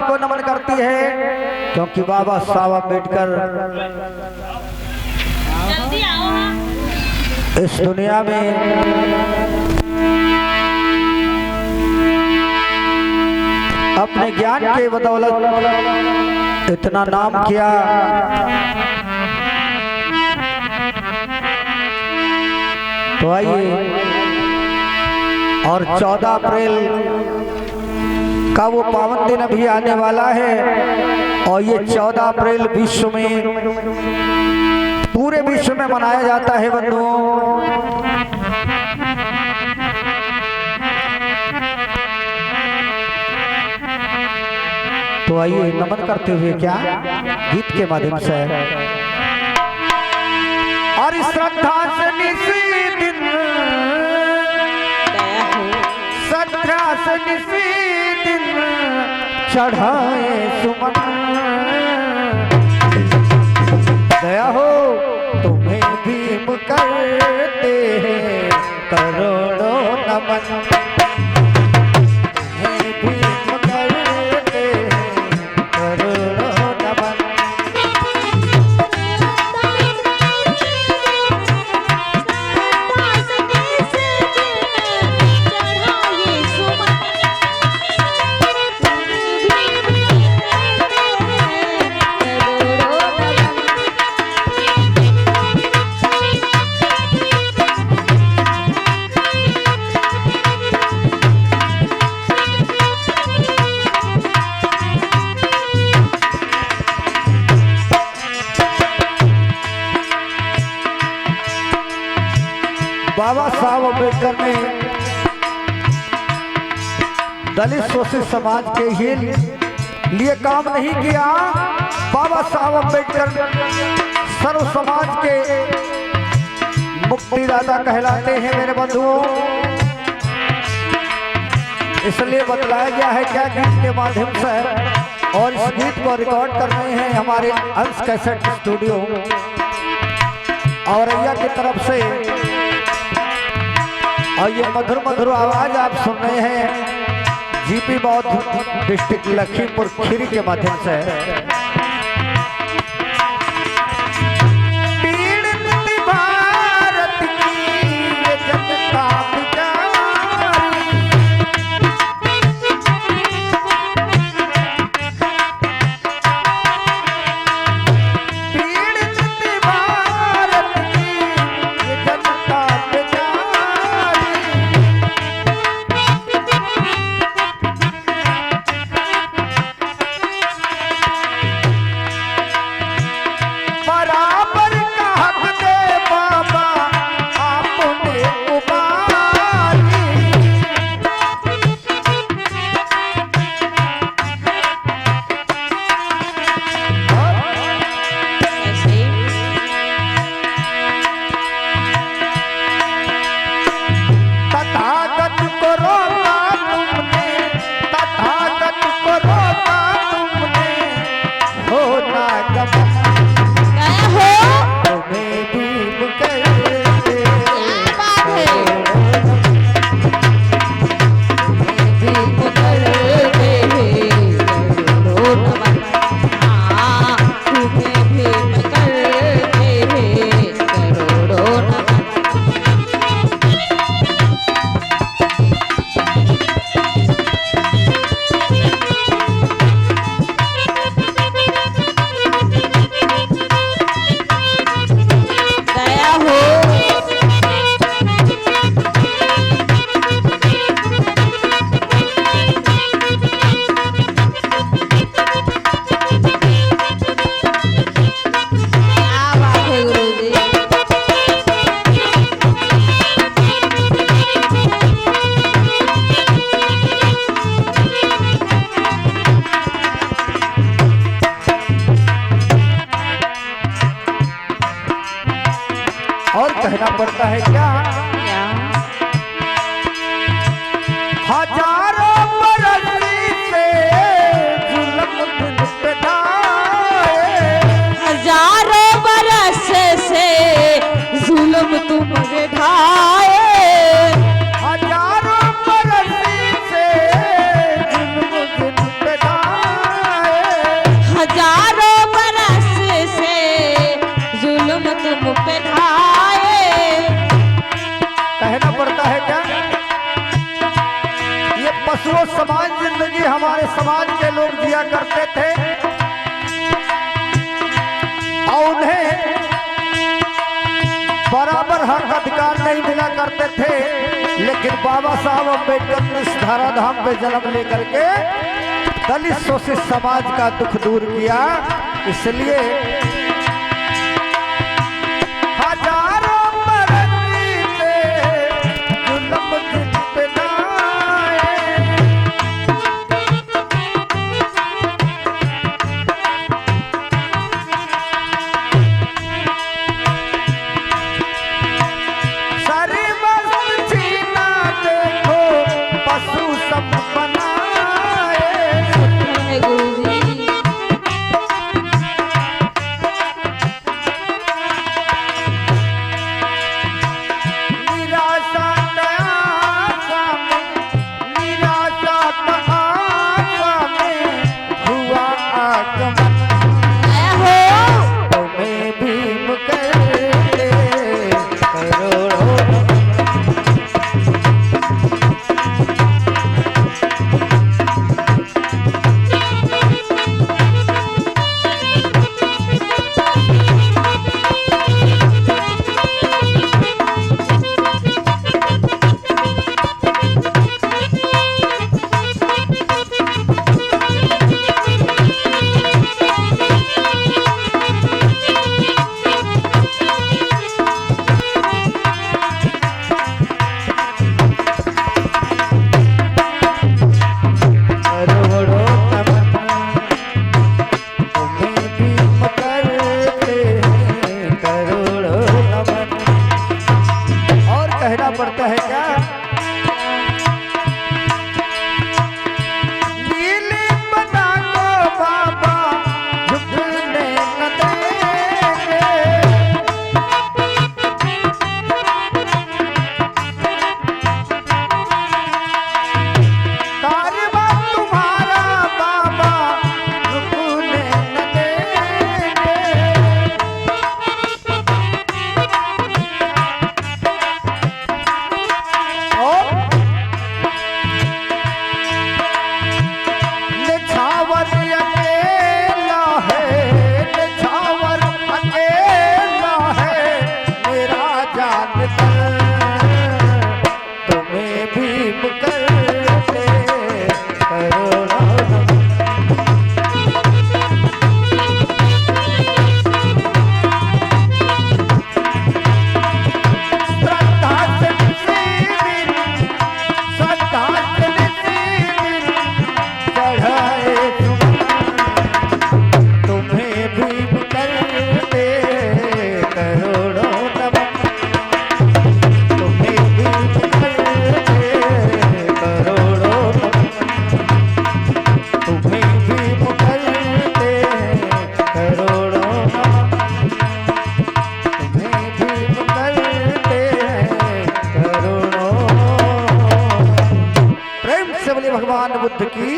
को नमन करती है, क्योंकि बाबा साहब अम्बेडकर जल्दी आओ। इस दुनिया में अपने ज्ञान के बदौलत इतना नाम किया। तो आइए, और 14 अप्रैल का वो पावन दिन अभी आने वाला है, और ये 14 अप्रैल विश्व में, पूरे विश्व में मनाया जाता है बंधुओं। तो आइए नमन करते हुए क्या गीत के माध्यम से और श्रद्धा से निसी दिन, श्रद्धा से निसी दिन चढ़ाए सुमन। दया हो तुम्हें भीम करते हैं करोड़ों नमन। बाबा साहब अम्बेडकर ने दलित शोषित समाज के ही लिए काम नहीं किया। बाबा साहब अम्बेडकर सर्व समाज के मुक्तिदाता कहलाते हैं मेरे बंधुओं। इसलिए बतलाया गया है क्या गीत के माध्यम से, और इस गीत को रिकॉर्ड कर रहे हैं हमारे अंश कैसेट स्टूडियो औरैया की तरफ से। और ये मधुर मधुर आवाज आप सुन रहे हैं जीपी बौद्ध डिस्ट्रिक्ट लखीमपुर खीरी के माध्यम से। भारत की जनता कहना पड़ता है क्या? हजारों बरस से जुल्म दिल पे ढाए, हजारों बरस से जुल्म तुम पे ढाए, हजारों बरस से जुल्म दिल पे ढाए। हमारे समाज के लोग जिया करते थे और उन्हें बराबर हक अधिकार नहीं मिला करते थे, लेकिन बाबा साहब अम्बेडकर ने इस धराधाम पे जन्म लेकर के दलित शोषित समाज का दुख दूर किया। इसलिए हजारों बरस बीते, जुल्म जिन पे ना आए। सारी वस्त छीना देखो, पशु सब बनाए। गुरुजी निराशा तयाशा में, निराशा तहाशा में हुआ आगमन। आया हो तुम्हें भीम करते करोड़ों पड़ता है क्या? नीली बना को बाबा झुकने न देंगे। कारवां तुम्हारा बाबा रुकने न देंगे। निछावर अकेला है, निछावर अकेला है मेरा जानकर, तुम्हें भीम करते करोड़ों श्रद्धा से निसीदिन, श्रद्धा से निसीदिन चढ़ाए तुम्हें भीम करते करोड़ों नमन। तुम्हें भीम करते करोड़ों नमन। तुम्हें भीम करते करोड़ों नमन। तुम्हें भीम करते करोड़ों। प्रेम से बोले भगवान बुद्ध की।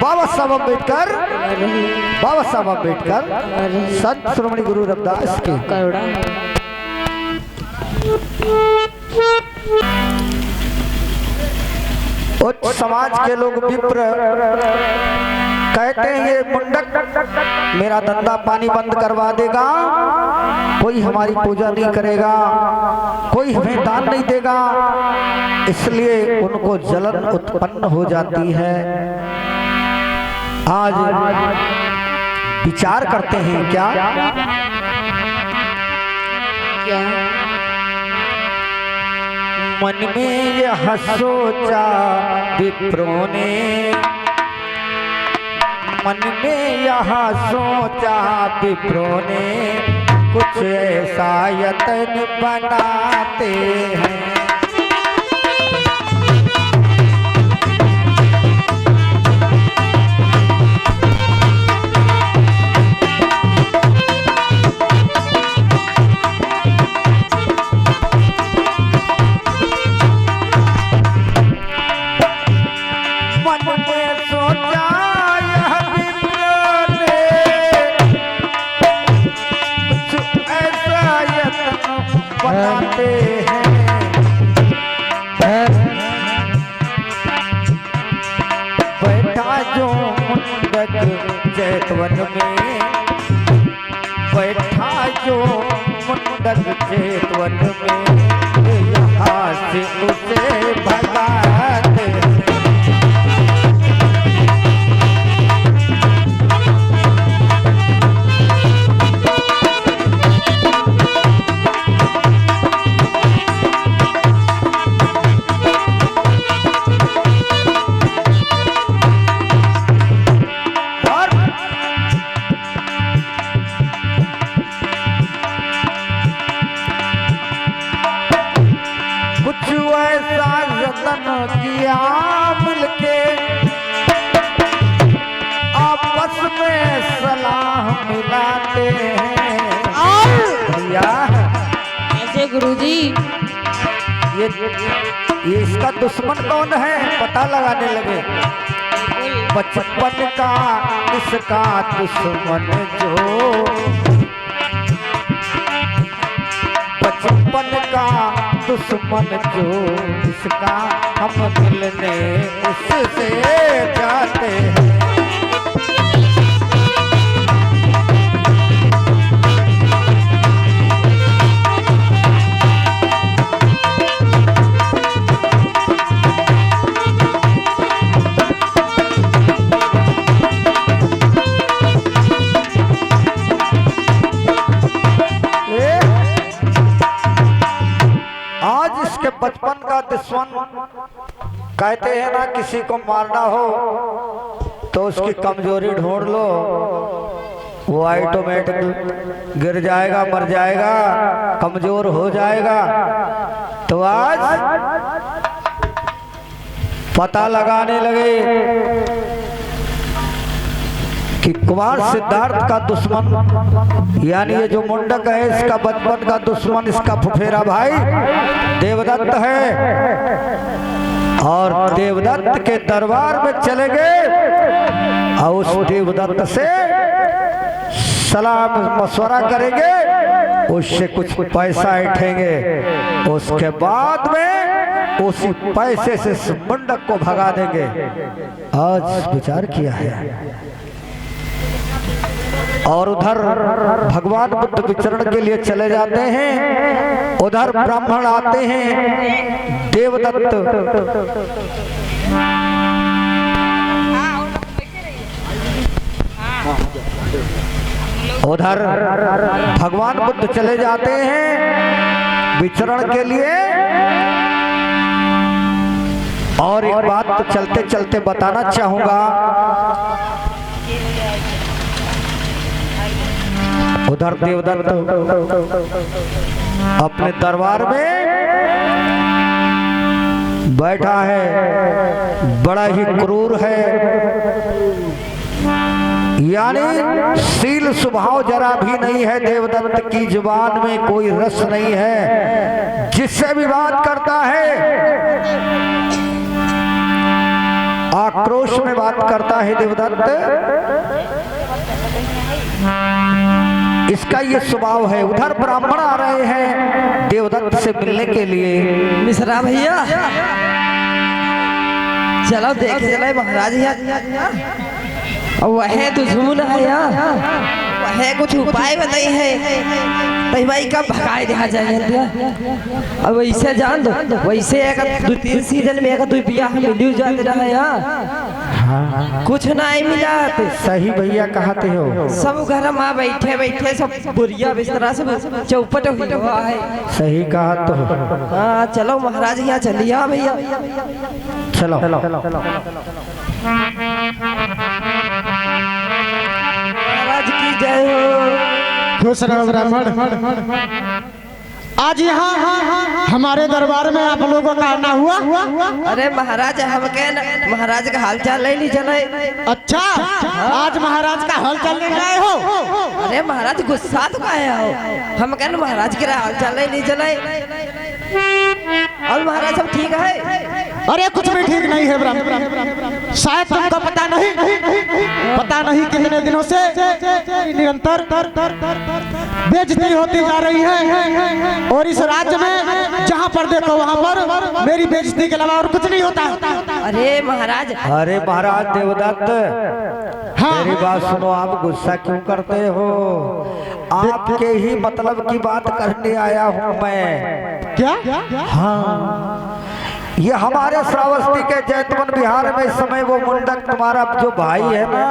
बाबा साहब अम्बेडकर, बाबा साहब अम्बेडकर संत शिरोमणि गुरु रविदास के करुणा उच्च समाज के लोग विप्र कहते हैं ये मुंडक मेरा धंधा पानी बंद करवा देगा, कोई हमारी पूजा नहीं करेगा, कोई हमें दान नहीं देगा, इसलिए उनको जलन उत्पन्न हो जाती है। आज विचार करते हैं क्या? क्या मन में यह सोचा विप्रों ने, मन में यह सोचा विप्रों ने, कुछ ऐसा यत्न बनाते हैं। बनाते हैं। चेतवन में, बैठा जो मुंडक चेतवन में, यहाँ से उसे भगाते। किया मिलके आपस में सलाह मिलाते हैं भैया। ऐसे गुरुजी ये इसका दुश्मन कौन है पता लगाने लगे। बचपन का इसका दुश्मन जो, बचपन का दुश्मन जो, इसका हम मिलने उससे जाते हैं। बचपन का दुश्मन कहते हैं ना, किसी को मारना हो तो उसकी कमजोरी ढूंढ लो, वो ऑटोमेटिक गिर जाएगा, मर जाएगा, कमजोर हो जाएगा। तो आज पता लगाने लगे कि कुमार सिद्धार्थ का दुश्मन यानी ये जो मुंडक है इसका बचपन का दुश्मन, इसका फुफेरा भाई देवदत्त है। और देवदत्त के दरबार में चले गए और उस देवदत्त से सलाह मशवरा करेंगे, उससे कुछ पैसा ऐंठेंगे, उसके बाद में उस पैसे से मुंडक को भगा देंगे। आज विचार किया है। और उधर भगवान बुद्ध विचरण के लिए चले जाते हैं, उधर ब्राह्मण आते हैं, देवदत्त उधर भगवान बुद्ध चले जाते हैं विचरण के लिए। और एक बात तो चलते चलते बताना चाहूंगा, उधर देवदत्त अपने दरबार में बैठा है, बड़ा ही क्रूर है, यानी शील स्वभाव जरा भी नहीं है देवदत्त की, जुबान में कोई रस नहीं है, जिससे भी बात करता है आक्रोश में बात करता है देवदत्त। इसका ये स्वभाव है। उधर ब्राह्मण आ रहे हैं देवदत्त से मिलने के लिए। मिश्रा भैया चलो देखे चले महाराज यहाँ वह दुश्मन है यहाँ, वह कुछ उपाय बताई है तो भाई कब भगाए दिया जाए। अब वैसे जान दो, वैसे एक 2-3 सीजन में एक 2 बियाह मिली जाते रहा यहाँ, कुछ नहीं मिला। सही भैया कहते हो, सब घर में बैठे बैठे सब बुरिया बिस्तरा सब चौपट हुआ है। सही कहा तो। हाँ चलो महाराज यहाँ चलिए भैया, चलो महाराज की जय हो। खुश रहो ब्राह्मण। आज यहाँ हमारे दरबार में आप लोगों का आना हुआ। अरे महाराज हम कह महाराज का हाल चाल ले ली चले। अच्छा आज महाराज का हाल चाल ले गए हो। अरे महाराज गुस्सा तो आया हो, हम कह महाराज के हाल चाल ले ली चले। और महाराज सब ठीक है। अरे कुछ भी ठीक नहीं है ब्रह्म। शायद तुमको पता नहीं कितने दिनों से निरंतर बेइज्जती होती जा रही है और इस राज्य में जहाँ पर देखो वहाँ पर मेरी बेइज्जती के अलावा और कुछ नहीं होता। अरे महाराज, अरे महाराज देवदत्त, हाँ। मेरी बात सुनो, आप गुस्सा क्यों करते हो? आपके ही मतलब की बात करने आया हूँ मैं। क्या? हाँ, ये हमारे श्रावस्ती के जैतवन बिहार में इस समय वो मुंडक तुम्हारा जो भाई है ना,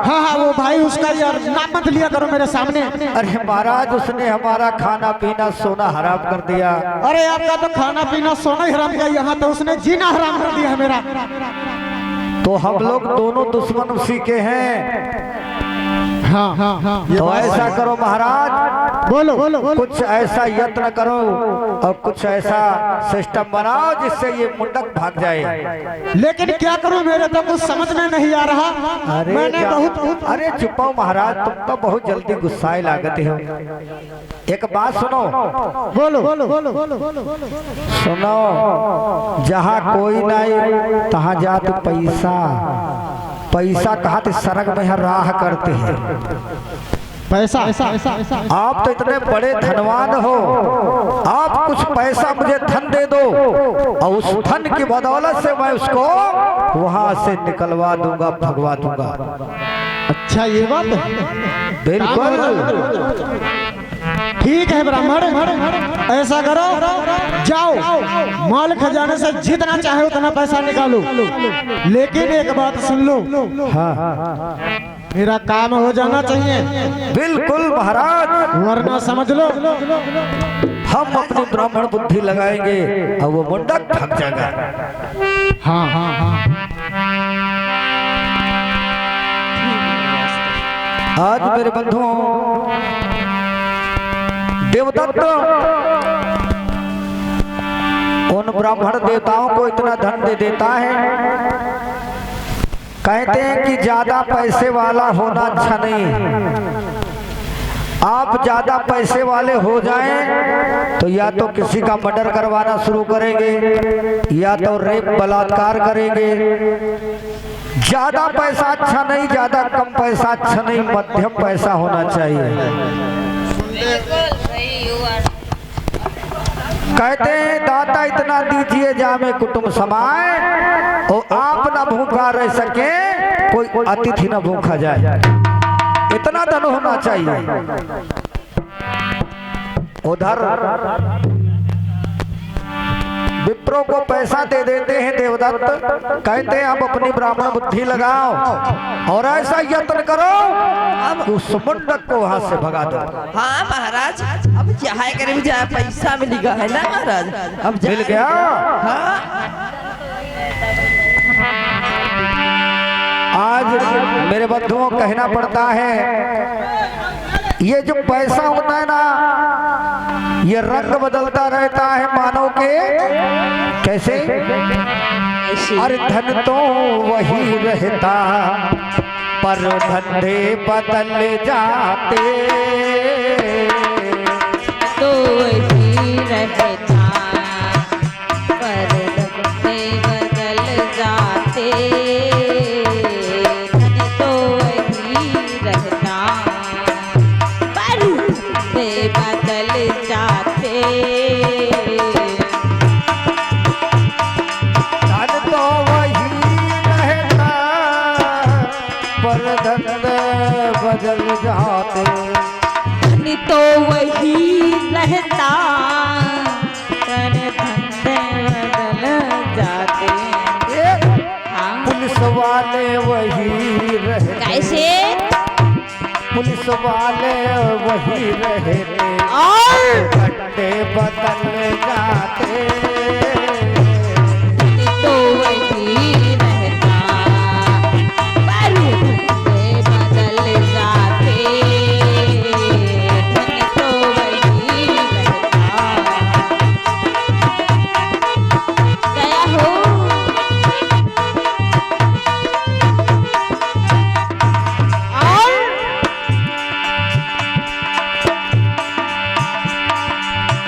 हाँ हाँ, वो भाई उसका यार नाम मत लिया करो मेरे सामने। अरे महाराज उसने हमारा खाना पीना सोना हराम कर दिया। अरे आपका तो खाना पीना सोना ही हराम किया, यहाँ तो उसने जीना हराम कर दिया है मेरा। तो हम लोग दोनों दुश्मन उसी के हैं। हाँ हाँ हाँ, तो ऐसा करो महाराज, बोलो बोलो बोलो। कुछ ऐसा यत्न करो और कुछ ऐसा सिस्टम बनाओ जिससे ये मुंडक भाग जाए। लेकिन क्या करूं, मेरे तो कुछ समझ में नहीं आ रहा। मैंने बहुत अरे चुपाओ महाराज, तुम तो बहुत जल्दी गुस्साए लागते हो। एक बात सुनो, बोलो बोलो बोलो बोलो। सुनो, जहाँ कोई नहीं तहाँ जात पैसा कहा थे सरग में राह करते हैं। पैसा ऐसा ऐसा ऐसा, आप तो इतने बड़े धनवान हो, आप कुछ पैसा मुझे धन दे दो और उस धन की बदौलत से मैं उसको वहां से निकलवा दूंगा, भगवा दूंगा। अच्छा ये बात है? बिल्कुल ठीक है ब्राह्मण, ऐसा करो, जाओ माल खजाने से जितना चाहे उतना पैसा निकालो, लेकिन एक बात सुन लो, हाँ मेरा काम हो जाना चाहिए। बिल्कुल महाराज, वरना समझ लो हम अपनी ब्राह्मण बुद्धि लगाएंगे और वो मुंडक भाग जाएगा। हाँ हाँ हाँ। आज मेरे बंधुओं, देवदत्त उन ब्राह्मण देवताओं को इतना धन दे देता है, कहते हैं कि ज्यादा पैसे वाला होना अच्छा नहीं। आप ज्यादा पैसे वाले हो जाएं तो या तो किसी का मर्डर करवाना शुरू करेंगे या तो रेप बलात्कार करेंगे। ज्यादा पैसा अच्छा नहीं, ज्यादा कम पैसा अच्छा नहीं, मध्यम पैसा होना चाहिए। कहते हैं दाता इतना दीजिए जामे कुटुंब समाए, और आप ना भूखा रह सके, कोई अतिथि ना भूखा जाए, इतना धन होना चाहिए। उधर विप्रो को पैसा दे देते हैं देवदत्त, कहते हैं आप अपनी ब्राह्मण बुद्धि लगाओ और ऐसा यत्न करो कि उस मुंडक को वहां से भगा दो। हाँ महाराज, अब चाहे करे भी जाए, पैसा मिलेगा है ना महाराज, अब मिल गया। हाँ। आज मेरे बंधुओं कहना पड़ता है, ये जो पैसा होता है ना, ये रंग बदलता रहता है मानव के। कैसे? अरे धन तो वही रहता पर धंधे बदल जाते, तो वही रहता पर धंधे बदल जाते, धन तो वही रहता पर धंधे बदल जाते, धन तो वही रहता पर धंधे बदल जाते, धन तो वही रहता पर धंधे बदल जाते। हाँ, पुलिस वाले वही रहते, कैसे? पुलिस वाले वही रहते और घंटे बदल जाते, तो वही रहता पर धंधे बदल जाते, धन तो वही रहता। दया हो। और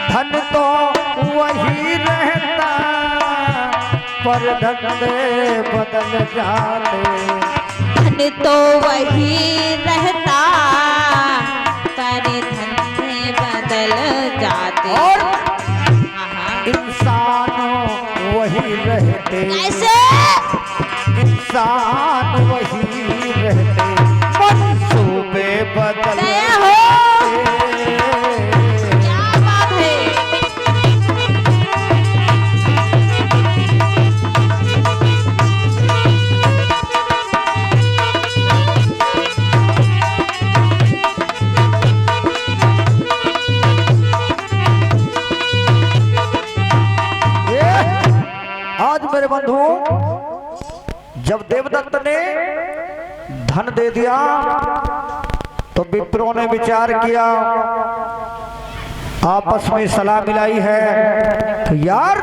धन तो वही रहता पर धंधे बदल जाते। धन तो वही रहता पर धंधे बदल जाते। और हाँ। इंसान वही रहते, कैसे? इंसान वही रहते, मंसूबे बदल दया हो। क्या बात है। आज मेरे बंधुओं, जब देवदत्त ने धन दे दिया तो विप्रों ने विचार किया, आपस में सलाह मिलाई है कि यार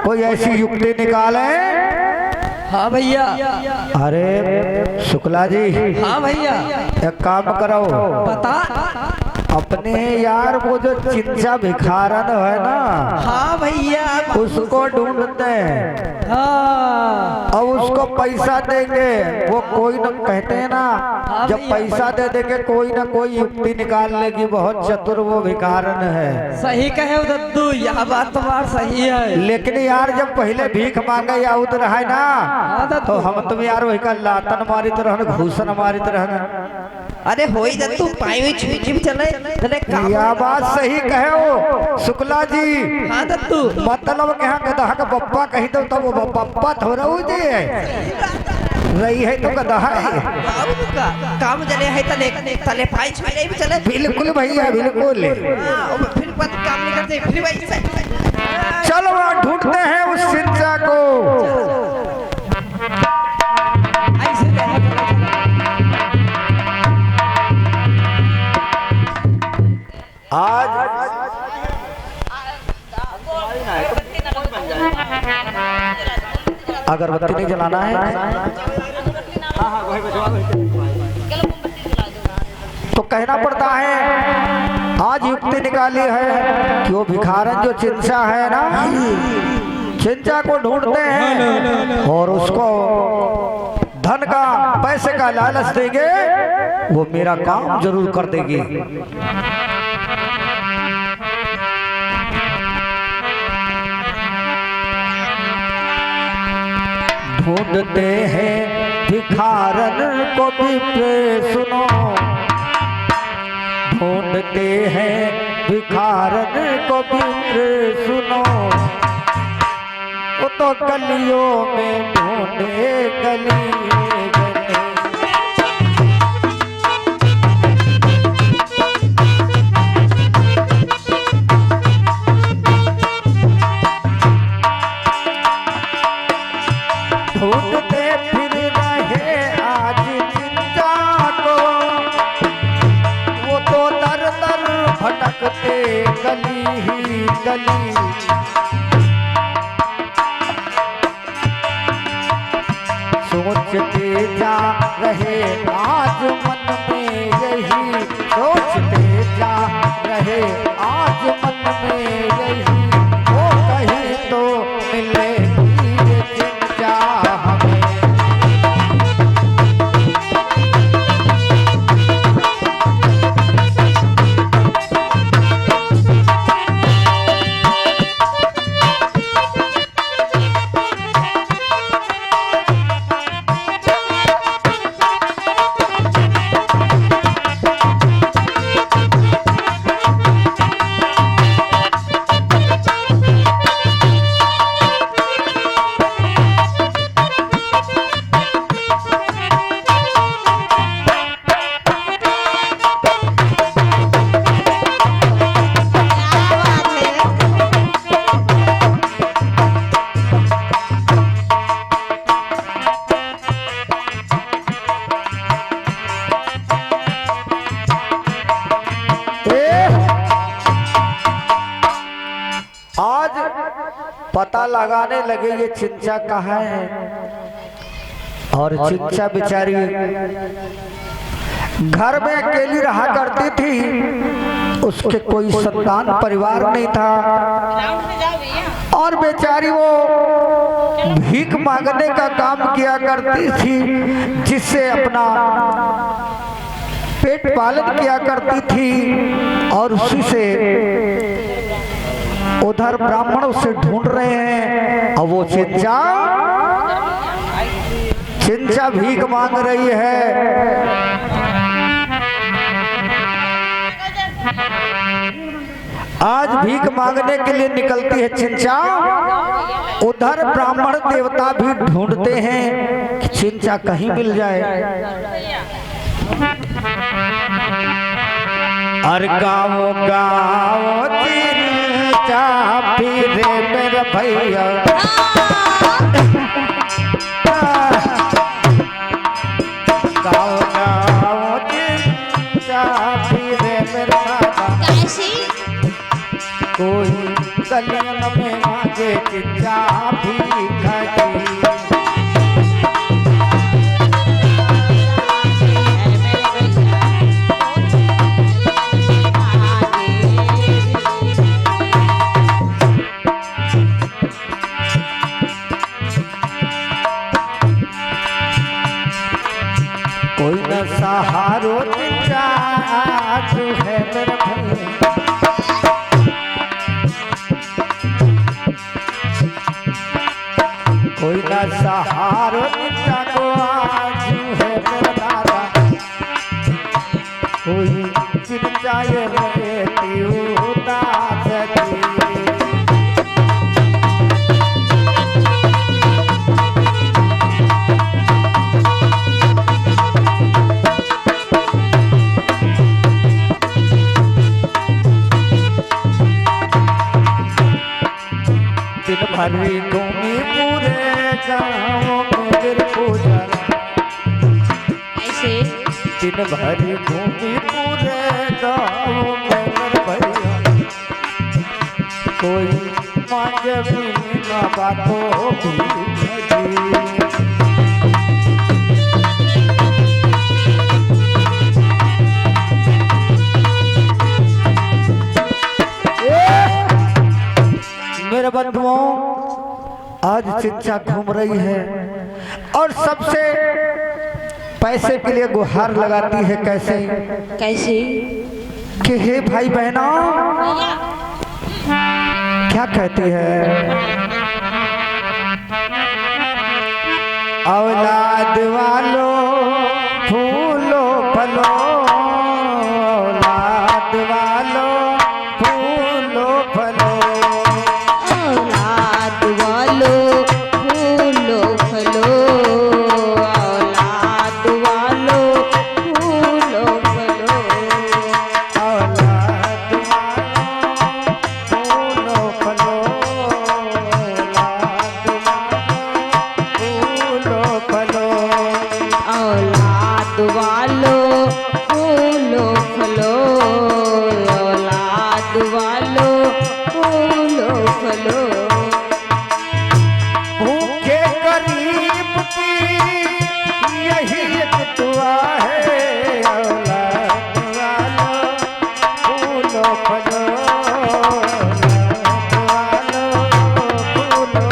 कोई ऐसी युक्ति निकालें। हाँ भैया। अरे शुक्ला जी, हाँ भैया। एक काम करो, बता। अपने यार वो जो चिंचा भिखारन है ना, हाँ भैया। उसको ढूंढते हैं। हाँ। अब उसको पैसा देंगे, वो कोई न कहते हैं ना, जब पैसा दे देंगे कोई ना कोई युक्ति निकाल लेगी, बहुत चतुर वो भिखारन है। सही कहे हो दद्दू, यह बात तुम्हार सही है। लेकिन यार जब पहले भीख मांगे या उतर है ना, तो हम तुम यार वही का लातन मारित रहन, घूसन मारित रहन। अरे होई दद्दू, पाई हुई छुई चले चले काम। यह बात सही कहे हो शुक्ला जी। हाँ दद्दू। मतलब यहाँ गधा का बप्पा कही दो तो वो बप्पा थोड़ा हो जी है, रही है तो गधा है। बाबू का काम चले है तले तले पाई छुई भी चले। बिल्कुल भैया बिल्कुल। हाँ, फिर बात काम नहीं करते फिर भाई। चलो वहाँ ढूंढते हैं उस चिंचा को। ऐसे आज अगरबत्ती नहीं जलाना है तो कहना पड़ता है, आज युक्ति निकाली है कि वो भिखारन जो चिंचा है ना, चिंचा को ढूंढते हैं और उसको धन का पैसे का लालच देंगे, वो मेरा काम जरूर कर देगी। ढूंढते हैं भिखारन को भी सुनो, ढूंढते हैं भिखारन को भी सुनो, वो तो गलियों में ढूंढे गली गली। ढूंढते फिर रहे आज चिंचा को, वो तो दर दर भटकते गली ही गली। सोचते जा रहे आज मन में यही, सोचते जा रहे आज मन में यही, वो कहीं तो मिलेगी ये चिंचा हमें। पता लगाने लगे ये चिंचा कहाँ है। और चिंचा बेचारी घर में अकेली रहा करती थी, उसके कोई संतान परिवार नहीं था और बेचारी वो भीख मांगने का काम किया करती थी, जिससे अपना पेट पालन किया करती थी। और उसी से उधर ब्राह्मण उसे ढूंढ रहे हैं और वो चिंचा भीख मांग रही है। आज भीख मांगने के लिए निकलती है चिंचा, उधर ब्राह्मण देवता भी ढूंढते हैं कि चिंचा कहीं मिल जाए। और गाँव गाँव चिंचा फिरे मेरे भैया, गाँव गाँव चिंचा फिरे मेरे दादा, कैसी कोई गलियन में मांगे चिंचा भीख जी। कोई न सहारो चिंचा जो है मेरे भैया, कोई न सहारो चिंचा को आजू है मेरा दादा, कोई चिंचा ये लेती उदास जी। दिन भरी घूमी पूरे गाँव में गिर पूजा, ऐसे दिन भरी घूमी पूरे गाँव में गिर भैया, कोई मांगे भी न बातों भी। मेरे बंधुओं, आज चिंचा घूम रही है और सबसे पैसे के लिए गुहार लगाती है। कैसे कैसी कि हे भाई बहनों, क्या कहती है, औलाद वालों फूलो फलो, औलाद वालों फूलो फलो, औलाद वालों फूलो फलो, औलाद वालों फूलो फलो, औलाद वालों फूलो फलो, औलाद वालों फूलो फलो, औलाद वालों फूलो फलो, औलाद वालों फूलो फलो। भूखे गरीब की यही एक दुआ है, औलाद वालों फूलो फलो, औलाद वालों फूलो फलो।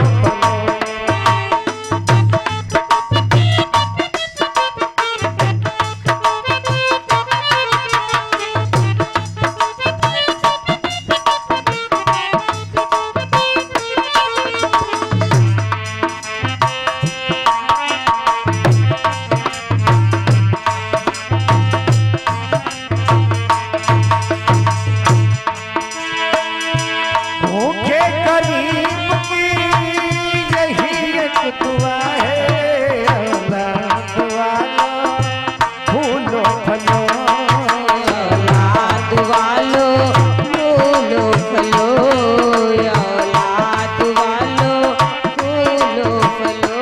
भूखे गरीब की यही एक दुआ है, औलाद वालों फूलो फलो, औलाद वालों फूलो फलो, औलाद वालों फूलो फलो।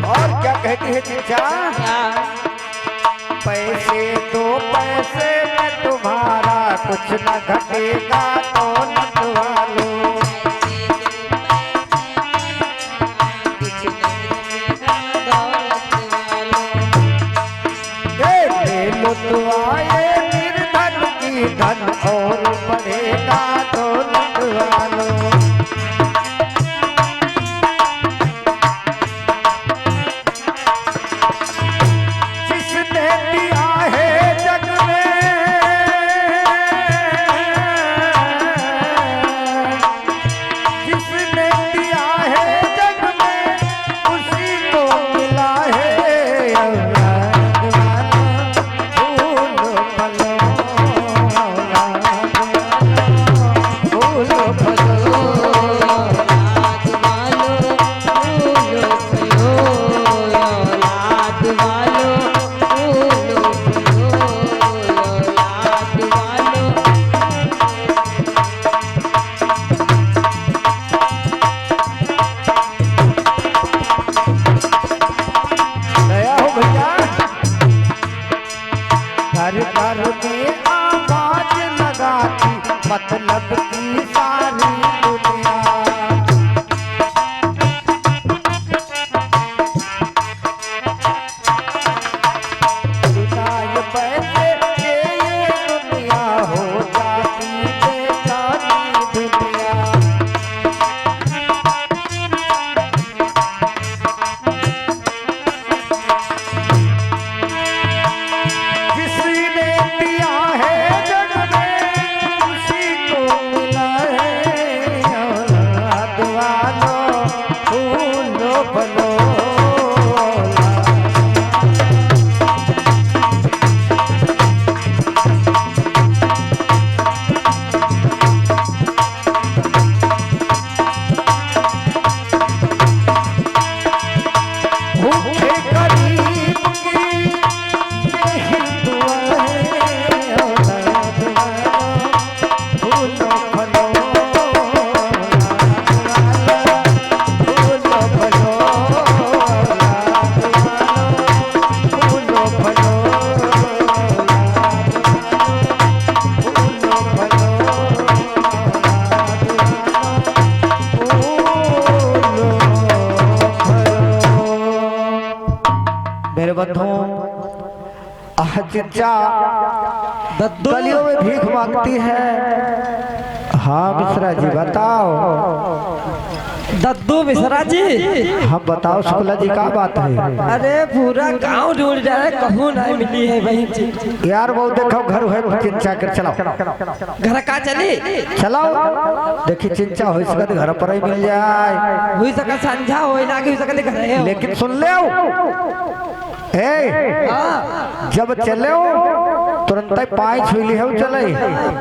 और क्या कहती है चिंचा, पैसे दो पैसे में तुम्हारा कुछ न घटेगा, दौलत वालों धन और बढ़ेगा दौलत वालों। जिसने दिया है जग में, जिसने दिया है जग में, उसी को मिला है औलाद वालों, फूलो फलो फूलो फलो। दया हो भैया। घर घर में आवाज लगाती मतलब की सारी दुनिया। बिना ये पैसे के ये दुनिया हो जाती बेगानी दुनिया। जिसने दिया है जग में, उसी को मिला है औलाद वालों, फूलो फलो। भूखे गरीब की यही दुआ है औलाद वालों, फूलो फलो फूलो फलो फूलो फलो मेरे बंधुओं, चिंचा गलियों में भीख मांगती है। हाँ मिश्रा जी बताओ। दद्दू मिश्रा जी, हम बताओ शुक्ला जी क्या बात है। अरे पूरा गांव ढूंढ रहा है, कहूँ नहीं मिली है बहन जी। यार वो देखो घर है चिंचा कर चलाओ घर का चली चलाओ। देखी चिंचा हो इसका तो घर पर ही मिल जाए। हुई सका संझा हो ना कि हुई सका घर है। लेकिन सुन ले जब चले तुरंत पाई छुली है चले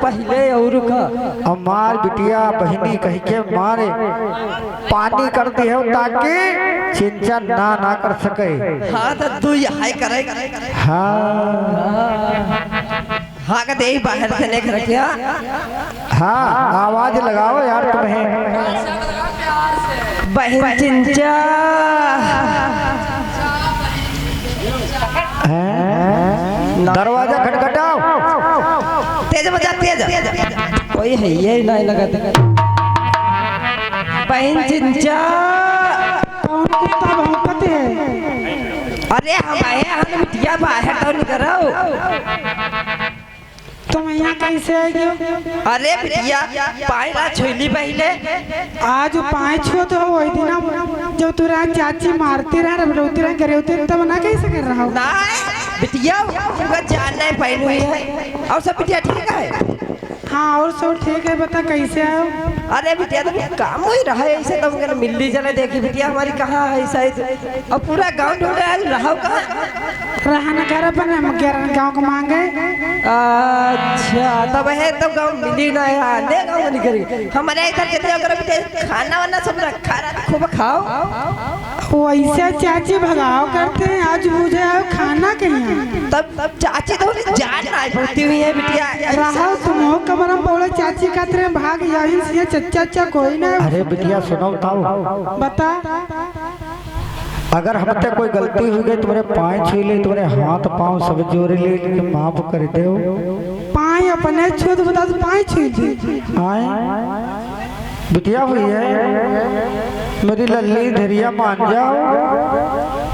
पहले और का हमार बिटिया बहनी कह के मारे पानी कर दी है ताकि चिंचा ना कर सके। हाँ तो तू यहाँ करे। हाँ हाँ कहते बाहर से नहीं कर क्या। हाँ आवाज लगाओ यार तुम्हें। बहन चिंचा दरवाजा खटखटाओ। तेज बजा तेज। कोई है ये नहीं लगा। बहन चिंचा कौन कुत्ता भौंकते हैं? अरे हम आए हम बिटिया बाहर तो नहीं करो। तुम यहाँ कैसे आई हो? अरे बिटिया पायला छुईली पहले। आज पाँच छो तो वही दिन जब तुरा चाची मारते रहे रोते रहे करे होते तब ना कैसे कर रहा हो? ना बिटिया उनका जान नहीं पहनी हुई है। और सब बिटिया ठीक है? हाँ और सब ठीक है। बता कैसे आयो? अरे बिटिया तो काम हो ही रहा है ऐसे तो हमने मिलनी चले देखी बिटिया हमारी कहाँ है ऐसा। और पूरा गांव ढूंढ रहा है रहा कहाँ? रहना कर अपन गाँव को मांगे। अच्छा तब है तो गाँव मिली ना यार ले गाँव नहीं करेगी हमारे इधर चले अगर बिटिया खाना वाना सब रखा खूब खाओ। वैसे चाची भगाओ करते हैं आज मुझे आओ खाना कहीं। तब चाची तो जान नहीं पड़ती हुई है बिटिया। रहा तुम हो कमर में बोले चाची का तेरे भाग यही से चच्चा कोई ना। अरे बिटिया सुनो बता अगर हमसे कोई गलती हुई गई तुम्हारे पाँव छू ले तुम्हारे हाथ पाँव सब जोड़े ले माफ कर दो। पाँव अपने छू तो बता पाँव छू आए बिटिया हुई है मेरी लल्ली धरिया मान जाओ।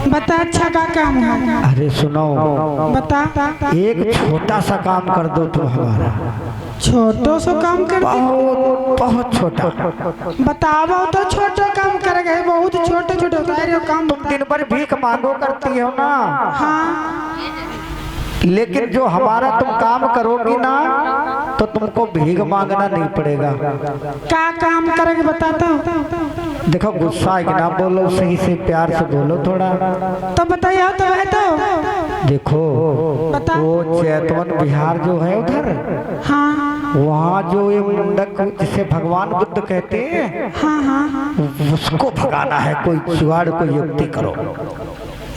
बता अच्छा का काम है? अरे सुनो, बता। एक छोटा सा काम कर दो तुम हमारा। छोटो सो काम कर दे? बहुत बहुत छोटा। बताओ तो छोटो काम कर गए, बहुत छोटे छोटे सारे काम। तुम दिन भर भीख मांगो करती हो ना। हाँ, लेकिन जो हमारा तुम काम करोगी ना तो तुमको भीख मांगना नहीं पड़ेगा। क्या काम करेंगे बताता हूँ। देखो गुस्सा है कि ना बोलो, सही से प्यार से बोलो थोड़ा। तो बताइए तो है तो। देखो बता। वो चैतवन बिहार जो है उधर, हाँ वहाँ जो ये मुंडक जिसे भगवान बुद्ध कहते हैं, हाँ हाँ, उसको भगाना है। कोई जुगाड़ कोई युक्ति करो।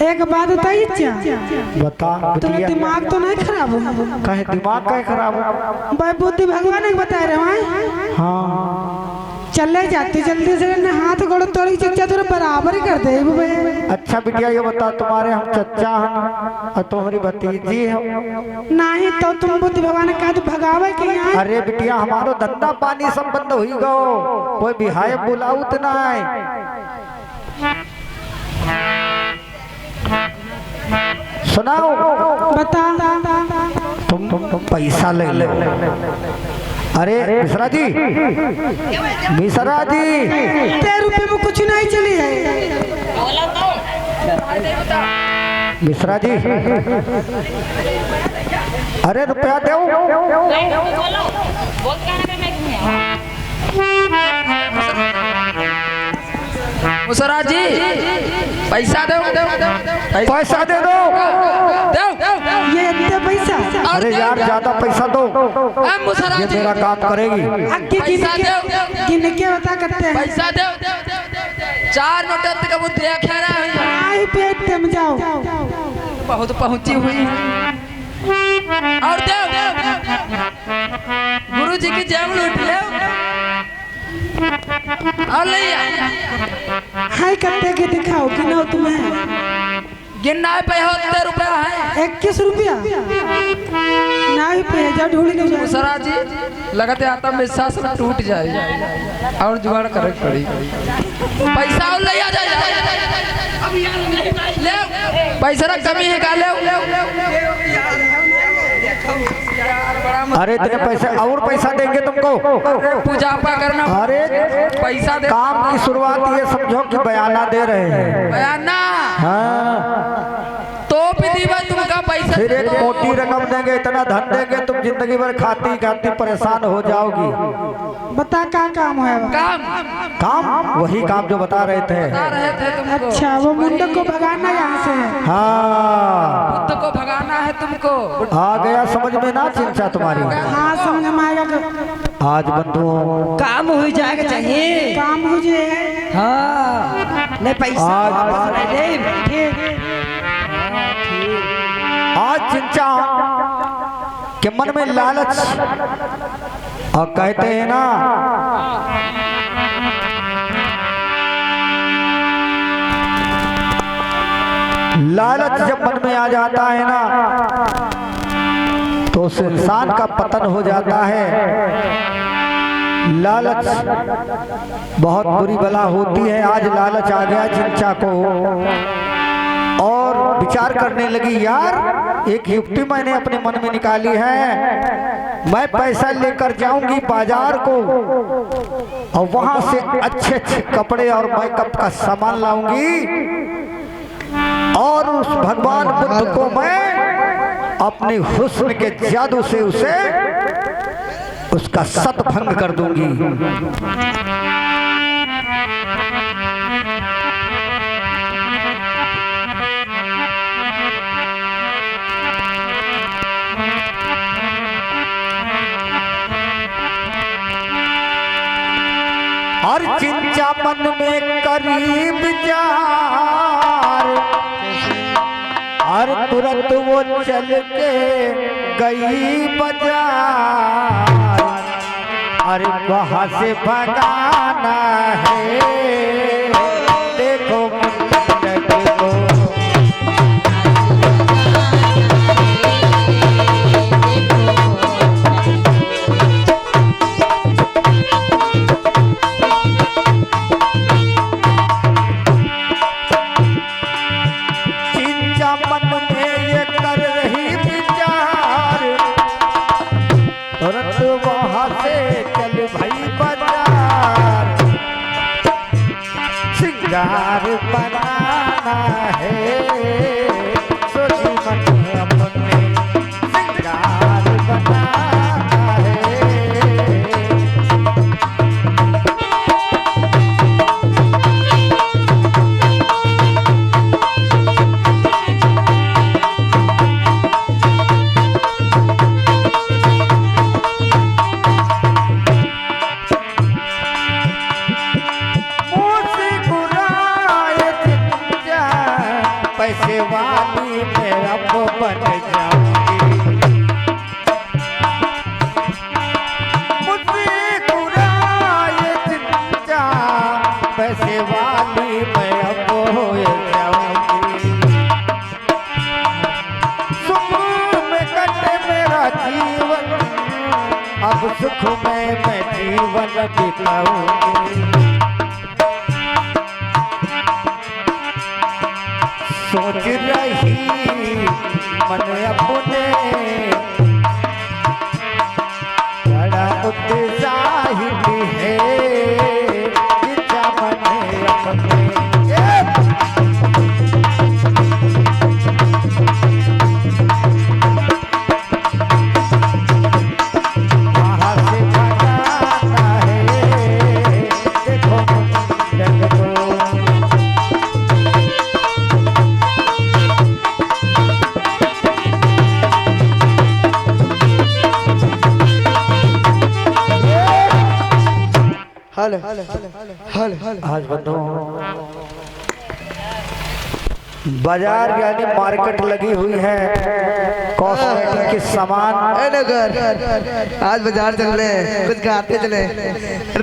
एक बात बताइए क्या? बता तुम्हें बिटिया। दिमाग तो नहीं खराब हो? कहे दिमाग का खराब हो? भाई बुद्धि भगवान ने बता रहे हैं। हाँ चले जाते जल्दी से न हाथ गोड़ तोड़ी चच्चा तेरे बराबर ही कर दे बे। अच्छा बिटिया ये बता, तुम्हारे हम चच्चा हैं और तुम्हारी भतीजी हो। नहीं तो तुम बुद्धि भगवान ने कहा तो भगावे के यहाँ। अरे बिटिया हमारो धंधा पानी सब बंद हुई गो, कोई बिहाय बुलाऊ तो ना है। सुनाओ। बता। तुम पैसा ले लो। अरे मिश्रा जी, मिश्रा जी, 13 रुपए में कुछ नहीं चली है। मिश्रा जी, अरे रुपया दो। मुसरा जी पैसा दो, पैसा दे दो। ये इतने पैसा? अरे यार ज्यादा पैसा दो, मुसरा ये जी मेरा काम करेगी। आगे गिन के बता करते हैं। पैसा दो, 4 नोट का बुद्धि खेरा आई पेट तुम जाओ। बहुत पहुंची हुई और दो। गुरु जी की जेब लूट ले और ले हाय करते के दिखाओ कि ना तुम्हें गिनना पे 70 रुपया है। 21 रुपया नहीं पे जा ढूंढ ले। मुसरा जी लगते आता में सांस टूट जाए और जुगाड़ करे पड़ी। पैसा और ले आ जा, ले पैसा कमी है का ले। अरे इतने पैसे और पैसा देंगे तुमको। पूजा पा करना। अरे पैसा दे। काम की शुरुआत ये समझो कि बयाना दे रहे हैं। बयाना हाँ, तो भी दीवा तुमका पैसा फिर एक मोटी रकम देंगे, इतना धन देंगे तुम जिंदगी भर खाती खाती परेशान हो जाओगी। बता क्या काम है? काम काम वही काम जो बता रहे थे। बता रहे थे तुमको। अच्छा वो मुंडक को भगाना यहाँ से। हाँ बुद्ध को भगाना है तुमको। आ गया समझ में ना चिंचा तुम्हारी। हाँ समझ में आएगा। आज बंधुओं काम हो जाएगा चाहिए। काम हो जाए। हाँ नहीं पैसा आज आज चिंचा के मन में लालच और कहते हैं ना लालच जब मन में आ जाता है ना तो उस इंसान का पतन हो जाता है। लालच बहुत बुरी बला होती है। आज लालच आ गया चिंचा को और विचार करने लगी, यार एक युक्ति मैंने अपने मन में निकाली है। मैं पैसा लेकर जाऊंगी बाजार को और वहां से अच्छे अच्छे कपड़े और मेकअप का सामान लाऊंगी और उस भगवान बुद्ध को मैं अपने हुस्न के जादू से उसे उसका सतभंग कर दूंगी। और चिंचा मन में करीब विचार और तुरंत वो चल के गई बाजार। अरे वहां से भगाना है, देखो मुंडक को। वहाँ से चल भाई बाजार, सिंगार बनाना है, सोची मन अपने सिंगार बनाना है। पैसे वाली मेरा बन जाऊंगी, मुझसे बुराई चिंता, पैसे वाली मैं अब हो जाऊंगी। सुख में कटे मेरा जीवन, अब सुख में मैं जीवन बिताऊंगी। सोच रही मन अपने बड़ा उत्साहित है, इच्छा मन अपने वहाँ से भगाना है, देखो मुंडन को। आज बंधु बाजार यानी मार्केट लगी हुई है कॉस्मेटिक के सामान। आज बाजार चल रहे कुछ गाते चले।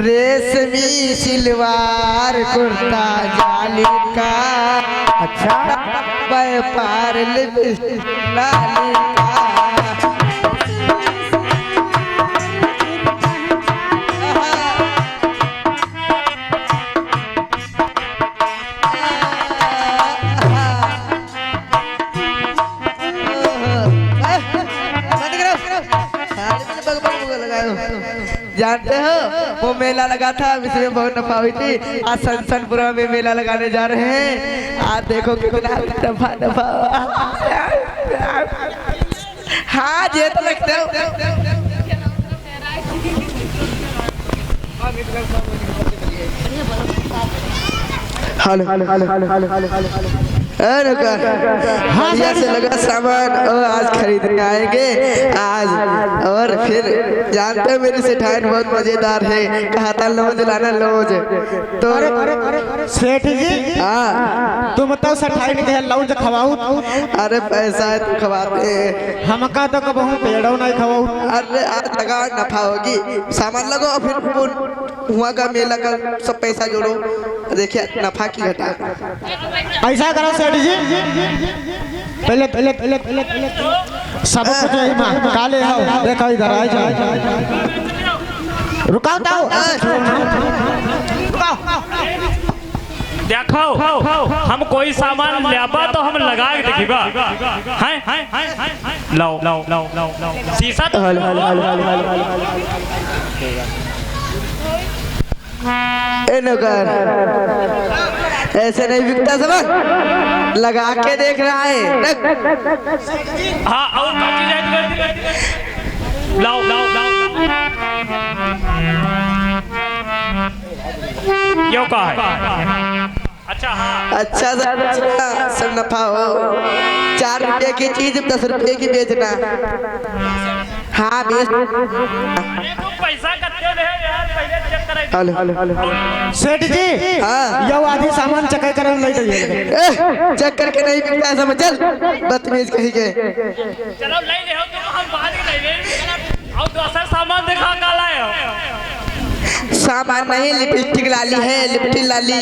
रेशमी सिलवार कुर्ता जाली का, अच्छा व्यापार लाली का। जानते हो वो मेला लगा था, इसमें बहुत नफा हुई थी। आज सनसनपुरा में मेला लगाने जा रहे हैं, आज देखो कितना नफा। हाँ ये तो लगते हो। हाँ से लगा सामान और आज खरीदने आएंगे आज। और फिर जानते हो मेरी सेठाइन बहुत मजेदार है, कहा था लौज लाना लौज। तो सेठ जी हाँ तुम तो सेठाइन के लौज खवाऊ। अरे पैसा है तो खवाते हैं, हमका तो कबहू पेड़ो नहीं खवाऊ। अरे आज लगा नफा होगी, सामान लगो और फिर हुआ का मेला का सब पैसा जोड़ो, देखिए नफा की घटा। ऐसा करो सेठ जी, पहले पहले पहले पहले सब कुछ यही मां काले हो, देखो इधर आ जाओ। रुकाओ देखो हम कोई सामान लेबा तो हम लगा के देखिबा। हैं लाओ शीशा तो ऐसे नहीं बिकता सामान, लगा के देख रहा है। हाँ और लाओ यो का है। अच्छा हाँ अच्छा सब नफा हो। 4 रुपये की चीज 10 रुपये की बेचना। हाँ बेच। पैसा कत्ते रहे यार, पहले चेक करे। सेठ जी हाँ यो आधी सामान चेक करे ले जाइए। चेक करके नहीं बिकता है समझ, चल बदतमीज कहीं के। चलो ले ले हो तो हम बाद में ले ले। और दूसरा सामान दिखा का लाए हो। सामान नहीं, लिपस्टिक लाली है, लिपस्टिक लाली,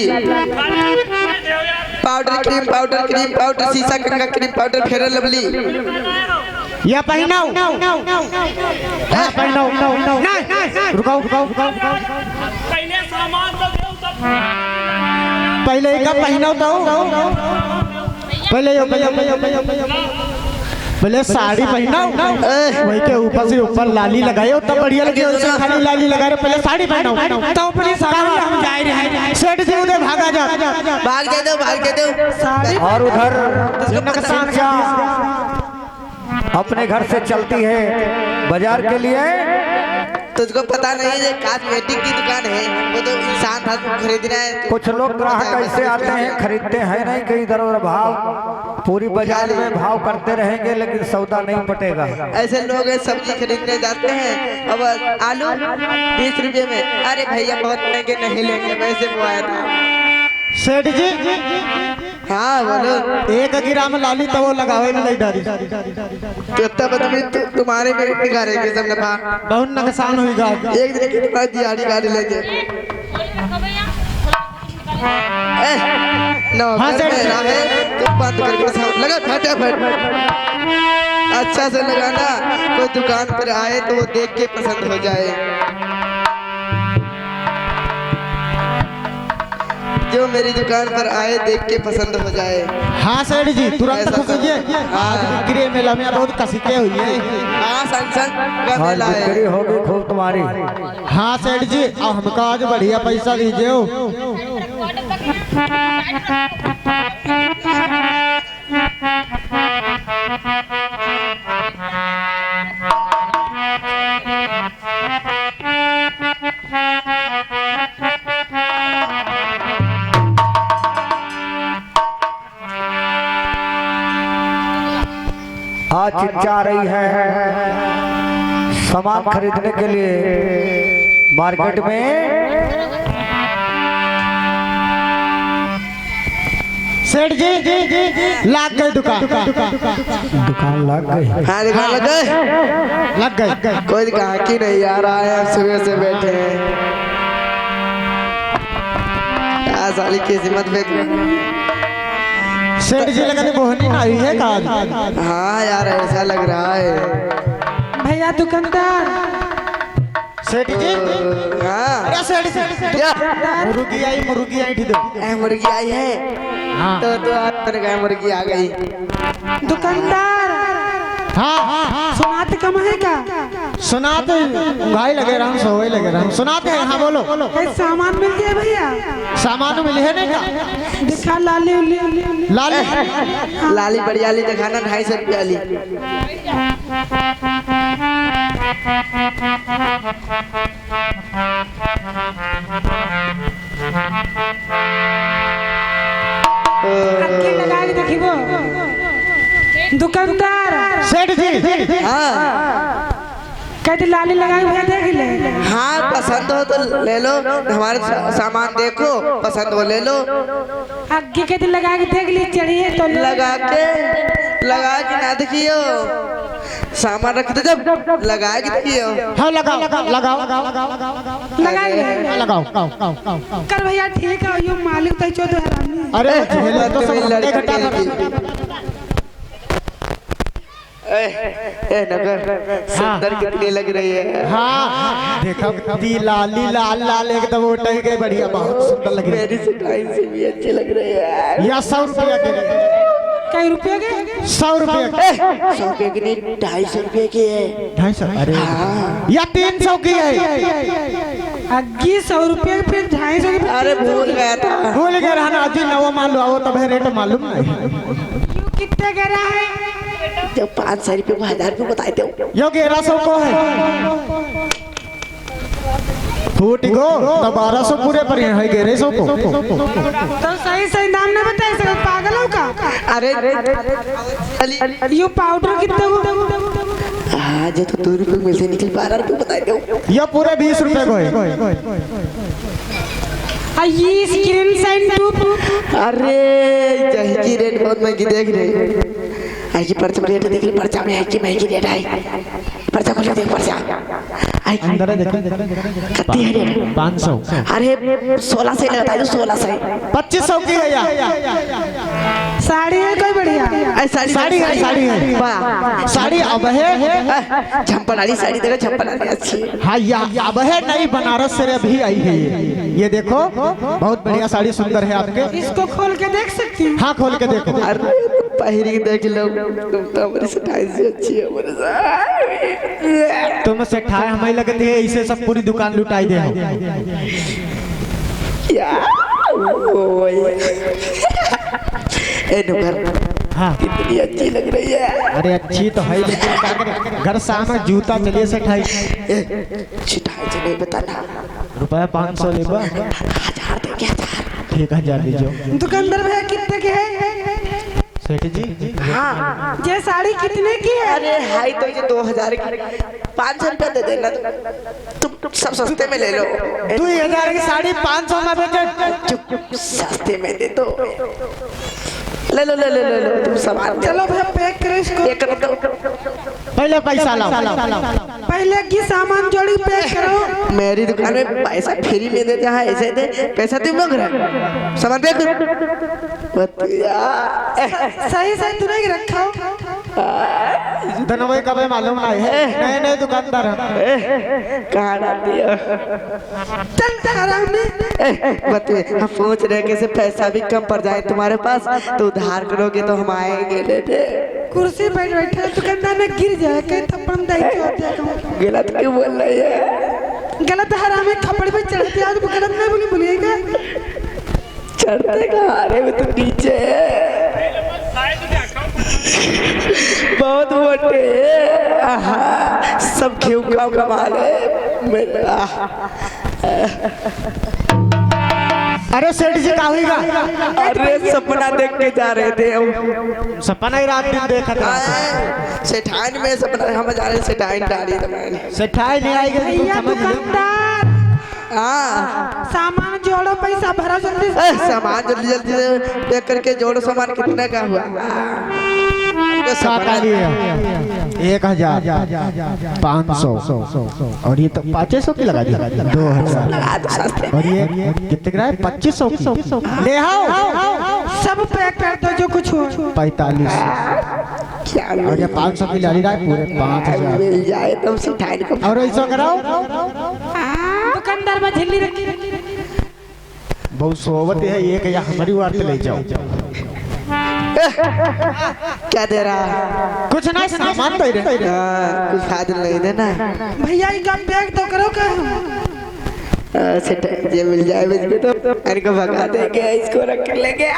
पाउडर क्रीम पाउडर शीशा कंगा क्रीम पाउडर फेयर लवली। या पहनाओ हाँ पहनाओ नहीं रुकाओ पहले सामान तो दो तब पहले का पहनाओ तो पहले यो पहले साड़ी पहना वही के ऊपर से ऊपर लाली लगाए तब बढ़िया लगे उससे खाली लाली लगा रहे पहले साड़ी पहनाओ तो अपनी साड़ी हम जा रहे हैं सेठ जी उधर भागा जा भाग दे दो साड़ी और उधर नक्शा अपने घर से चलती है बाजार के लिए। तुझको पता नहीं है कॉस्मेटिक की दुकान है, वो तो इंसान था, खरीदना है। कुछ लोग ग्राहक ऐसे आते हैं खरीदते हैं नहीं कहीं इधर उधर भाव पूरी बाजार में भाव करते रहेंगे लेकिन सौदा नहीं पटेगा। ऐसे लोग सब्जी खरीदने जाते हैं अब आलू 20 रुपए में, अरे भैया बहुत महंगे नहीं लेंगे, वैसे वो आया था। सेठ जी हाँ बोलो। 1 गिरा में लाली तो वो लगावे में नहीं डाली तो तुम्हारे में निकालेंगे सब नफा, बहुत नुकसान होगा। एक दिन की तुम्हारी दिहाड़ी गाड़ी लेंगे। तो बंद करके लगा फटाफट, अच्छा से लगाना, कोई दुकान पर आए तो वो देख के पसंद हो जाए। जो मेरी दुकान पर आए देख के पसंद हो जाए। हाँ सेठ जी तुरंत कीजिए, आज बिक्री मेला में बहुत कसीके हुई है। हाँ संग का मेला है, बिक्री होगी खूब तुम्हारी। हाँ सेठ जी हमको आज बढ़िया पैसा दीजिए। आज चिंचा रही है सामान खरीदने के लिए मार्केट में। सेठ जी लग गई दुकान लग गई। हाँ दुकान लग गई। कोई ग्राहकी नहीं आ रहा है, सुबह से बैठे हैं। साली की हिम्मत में सेठ जी लगने बोहनी नहीं है काज। हाँ यार ऐसा लग रहा है। भैया दुकानदार सेठ जी हाँ अरे सेठ क्या मुर्गी आई ठीक दो। मुर्गी आई है। हाँ तो आपने कहा मुर्गी आ गई। दुकानदार हाँ सुनाते कम है क्या? सुनाते भाई लगे रहा सोए लगे रहा सुनाते हैं। हाँ बोलो कैसे सामान मिल गया भैया? सामान मिले है नहीं का दिखा लाली लाली लाली बढ़िया ली दिखाना 250 रुपया ली। लगा के देखिबो दुकानदार। सेठ जी हाँ कहते लाली लगा के भैया देख ले। हाँ पसंद हो तो ले लो, हमारे सामान देखो, पसंद हो ले लो। आगे कहते लगा के देख ली चढ़िए तो लगा के ना देखियो, सामान रख दो जब लगा के देखियो। हाँ लगाओ कर भैया ठीक है, यो मालिक तो चौधरी हरामी। अरे झेले तो सब लड़का घटा नगर सुंदर कितनी लग रही है। हाँ देखा लाली लाल लाल एकदम उठ गए बढ़िया, बहुत सुंदर लग रही है। मेरी सिलाई से भी अच्छी लग रही है। या 100 रुपया के लिए कई रुपये के? 100 रुपया 100 रुपये की नहीं 250 रुपये की है। 250 अरे या 300 की है। अग्गी 100 रुपये फिर 250 के। अरे भूल गया था। भूल गए रहना अजी नवा मालूम आओ तब है रेट मालूम नहीं। कितने कह रहा है? जब 500 रुपये को 1000 रुपये बताए थे। यो 1100 को है फूट गो तो 1200 पूरे पर है 1100 को। तो सही दाम ना बताए सर, पागल हो का? अरे यो पाउडर कितने को? हाँ जो तो 2 रुपये में से निकल 12 रुपये बताए थे। ये पूरे 20 रुपए को है। ये स्क्रीन साइन टूट। अरे यही की रेट बहुत महंगी देख रहे। आई की पर्चा रेट देख रही, पर्चा में आई की महंगी रेट आई। पर्चा खोल देख, पर्चा आई अंदर देखो कितनी है रेट? 500। अरे 1600 ही लगाता है, 1600 2500 की है या साड़ी है कोई बढ़िया? साड़ी है वाह साड़ी अब है झंपड़ वाली साड़ी देखो, झंपड़ वाली अच्छी है। हाँ या अब है नई बनारस से अभी आई है ये देखो बहुत बढ़िया साड़ी सुंदर है आपके। इसको खोल के देख सकती हूँ? हाँ खोल के देखो। अरे बाहर ही देख लो, तुम तो हमारी सटाई से अच्छी है हमारे साथ। तुम सेठाए हमें लगती है इसे सब पूरी दुकान लुटाई दे हो। ए नुकर, हाँ कितनी अच्छी लग रही है। अरे अच्छी तो है लेकिन क्या करें, घर सामने जूता चलिए सेठाई। छिटाई से नहीं बताना। रुपया 500 लेबा। 1000 दे क्या? 1000 दीजिए। दुकानदार भैया कितने के है? सेठ जी हाँ ये साड़ी कितने की है? अरे हाई तो ये 2000 की, 500 रुपया दे देना। तुम सब सस्ते में ले लो। 2000 की साड़ी 500 में बेचे। चुप, सस्ते में दे दो। ले लो ले लो ले लो, तुम सामान चलो भैया पैक करो इसको। एक पहले पैसा लाओ। पहले की सामान जोड़ी पैक करो। मेरी दुकान में पैसा फ्री में देते हैं, ऐसे दे पैसा तुम मांग रहे हो। सामान पैक करो। सही सही तूने ही रखा हो। धनवाई कब मालूम नहीं है, नए नए दुकानदार हैं। कहाँ डाल दिया? चल आराम ने। बतुए हम सोच रहे कैसे पैसा भी कम पड़ जाए तुम्हारे पास, तो उधार करोगे तो हम आएंगे लेने। कुर्सी पर बैठे दुकानदार ने गिर जाए कहीं थप्पड़ दाई होते। गलत क्यों बोल रही है? गलत हरामे थप्पड़ पे चढ़ते आज गलत नहीं बोलिएगा। चढ़ते कहाँ रे, तुम नीचे बहुत मोटे सब क्यों कम कमा रहे मेरा। अरे सेठ जी का होगा? अरे सपना देख के जा रहे थे हम। सपना ही रात दिन देखा था। सेठाइन में सपना हम जा रहे, सेठाइन डाली तो मैंने। सेठाई नहीं आएगी भैया दुकानदार, हाँ सामान जोड़ो पैसा भरो जल्दी से। सामान जल्दी जल्दी से पैक करके जोड़ो। सामान कितने का हुआ? 1000 500 और ये तो 500 की लगा दिया। 2000 और ये कितने का है? 2500 की ले आओ। सब पैक कर दो जो कुछ हो। 45 और ये 500 की लड़ी रहा है पूरे 5000 मिल जाए तो सेठाइन को। और ऐसा कराओ। दुकानदार में झिल्ली रखी। बहुत सोबत है ये कि हमारी वार्ड ले जाओ। क्या दे रहा है? कुछ नहीं, सामान दे रहे। कुछ फायदा नहीं देना। भैया इनका पैक तो करो का। सेठाइन ये मिल जाए मुझको तो इनको भगा देंगे, इसको रख लेंगे।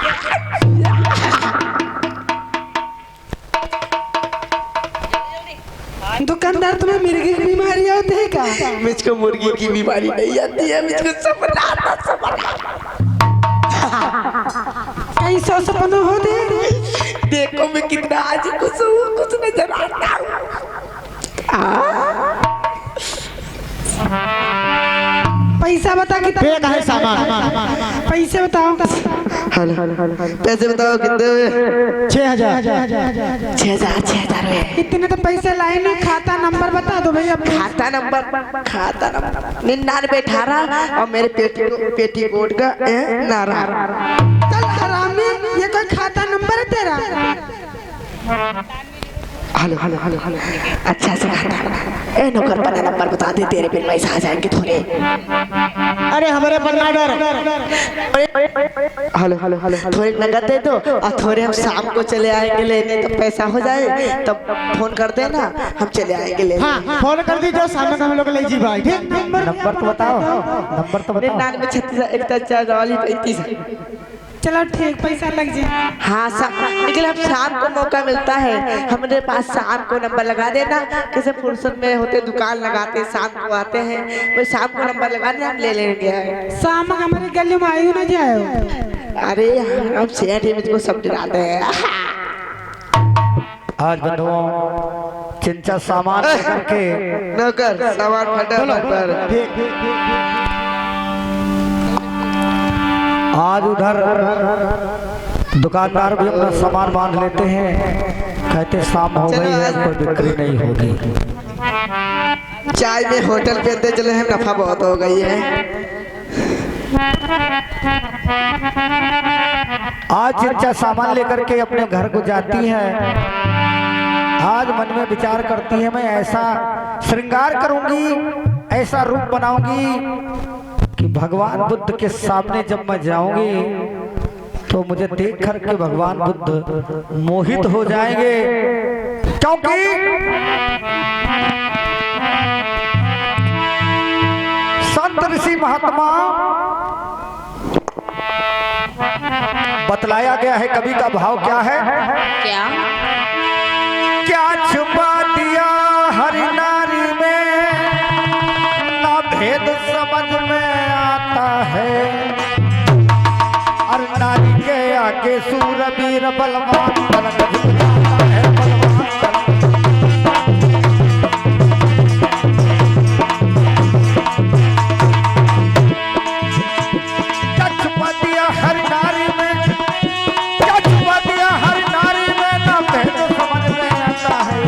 दुकानदार तुम्हें मिर्गी की बीमारी आती है क्या? मुझको मुर्गी की बीमारी नहीं आती है, मुझको सपना आता सपना। कैसा सपना होते? देखो मैं कितना आज खुश हूँ, कुछ नजर आता हूँ। पैसा बता कितना पे है सामान? पैसे बताओ। पैसे बताओ कितने हुए? 6000 6000 हुए। इतने तो पैसे लाए नहीं। खाता नंबर बता दो भैया। खाता नंबर 99 18 और मेरे पेटी कोट का नारा। चल हरामी, ये कोई खाता नंबर है तेरा? हेलो हेलो हेलो हेलो, अच्छा से खाता। ए नौकर बना नंबर बता दे, तेरे बिल पैसा आ जाएंगे थोड़े। अरे हमारे बनना डर। हेलो हेलो हेलो, थोड़े नगद दे दो और थोड़े हम शाम को चले आएंगे लेने, तो पैसा हो जाए तब फोन कर देना, हम चले आएंगे लेने। हाँ फोन कर दीजिए, सामने हम लोग ले जी भाई। ठीक नंबर तो बताओ। नंबर तो बताओ। 99 36 41 35। चलो ठीक, पैसा लग जाए। हाँ लेकिन हम शाम को मौका मिलता है, हमारे पास शाम को नंबर लगा देना। कैसे फुर्सत में होते दुकान लगाते, शाम को आते हैं, वो शाम को नंबर लगा देना, हम ले लेंगे। शाम हमारी गली में आयु ना जाए। अरे हम सेठ ही मुझको सब डराते हैं। आज बंधुओं चिंचा सामान लेकर के नौकर सामान फटाफट। आज उधर दुकानदार भी अपना सामान बांध लेते हैं, कहते शाम हो गई है, कोई बिक्री नहीं होगी। चाय में होटल पे दे चले हैं, नफा बहुत हो गई है। आज चिंचा सामान लेकर के अपने घर को जाती है। आज मन में विचार करती है, मैं ऐसा श्रृंगार करूंगी, ऐसा रूप बनाऊंगी कि भगवान बुद्ध के सामने जब मैं जाऊंगी तो मुझे देख कर के भगवान बुद्ध मोहित हो जाएंगे, क्योंकि संत ऋषि महात्मा बतलाया गया है। कवि का भाव क्या है? क्या क्या छुपा दिया हरि नारी में, ना भेद समझ में आता है। और नारी के आगे सूरवीर बलवान तलक झुक जाता है, बलवान क्या छुपा दिया हरि नारी में, क्या छुपा दिया हरि नारी में, ना भेद समझ में आता है।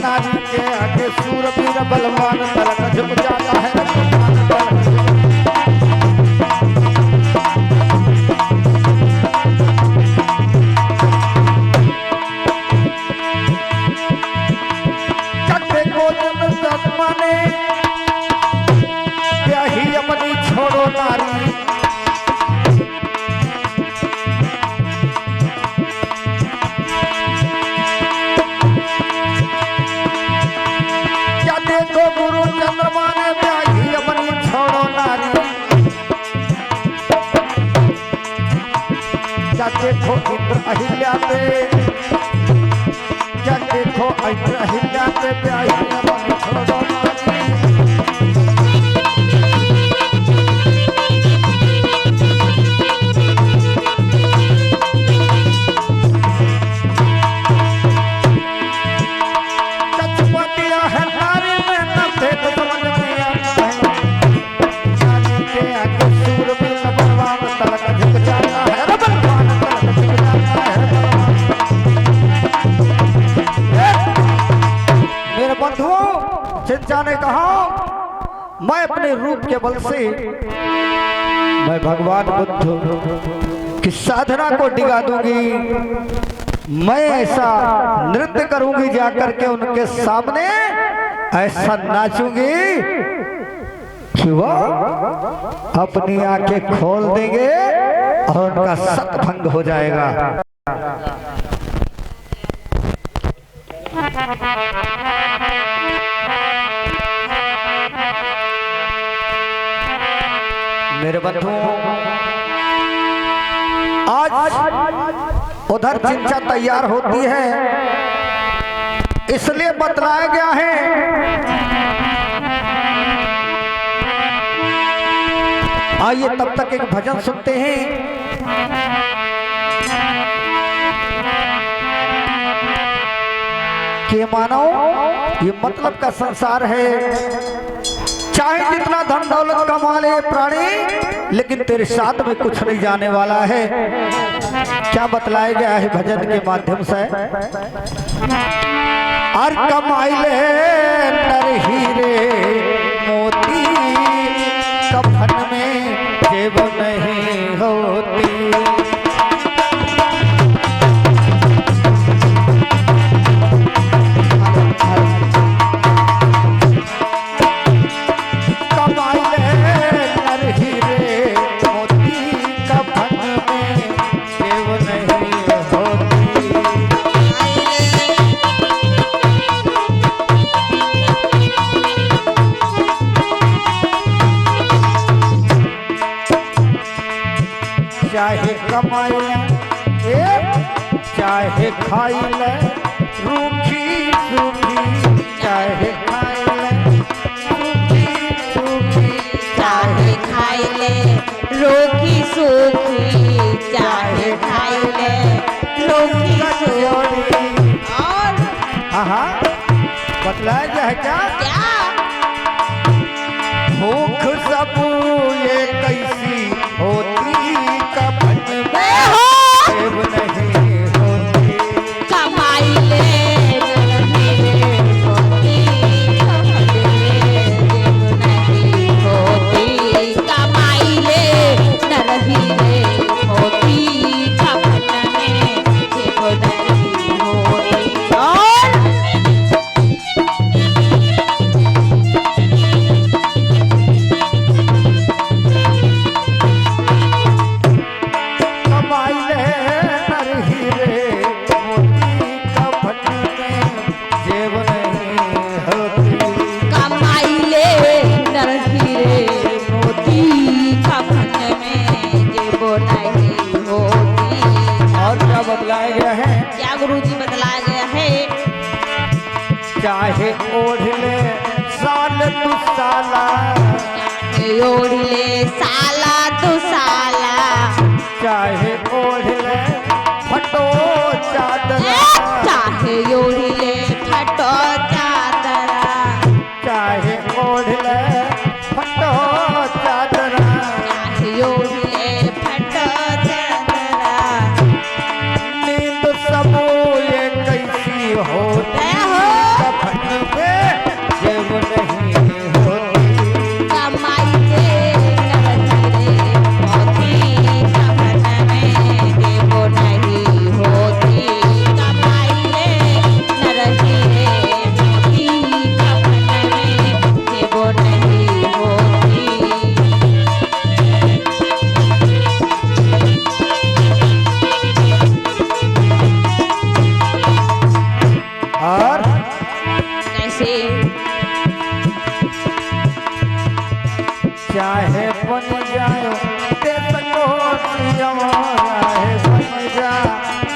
नारी के आगे सूरवीर बलवान तलक झुक जाता है, ब्याही अपनी छोड़ो नारी। क्या देखो गुरु चंद्रमा ने ब्याही अपनी छोड़ो नारी। क्या देखो इंद्र अहिल्या पे, क्या देखो इंद्र अहिल्या पे ब्याही अपनी छोड़ो नारी। ने कहा मैं अपने रूप के बल से मैं भगवान बुद्ध की साधना को डिगा दूंगी। मैं ऐसा नृत्य करूंगी, जाकर के उनके सामने ऐसा नाचूंगी कि वो अपनी आंखें खोल देंगे और उनका सतभंग हो जाएगा। मेरे बंधुओं, आज उधर चिंचा तैयार होती है, इसलिए बतलाया गया है आइए तब तक एक भजन सुनते हैं। कि मानो ये मतलब का संसार है, चाहे जितना धन दौलत कमा ले प्राणी, लेकिन तेरे साथ में कुछ नहीं जाने वाला है। क्या बतलाया गया है भजन के माध्यम से? और कमाई ले नर हीरे मोती, कफन में जेब नहीं होती। चाहे कमाई ले चाहे खाई ले रूखी सूखी, चाहे खाई ले रूखी सूखी, चाहे खाई ले रोकी सूखी, चाहे खाई ले रोकी सूखी। और हाँ बतलाया गया है क्या? क्या भूख सब ये कैसी होती, कफन में जेब नहीं होती। कमाई ले होती, नहीं होती। कमाई ले नरहीरे होती, कफन में जेब नहीं होती। और साला, चाहे ओढ़ ले साला तू साला, चाहे ओढ़ ले फटो चादरा, चाहे ओढ़ ले फटो चादरा, चाहे ओढ़ ले फटो चादरा, चाहे ओढ़ ले फटो चादरा। नींद सब ये कैसी होती, कफन में जेब नहीं होती, कमाई के करती रे मोती, कफन में जेब नहीं होती, कमाई के करती रे मोती, कफन में जेब नहीं होती। और कैसे चाहे बन जाए देश को पियवा, चाहे बन जाए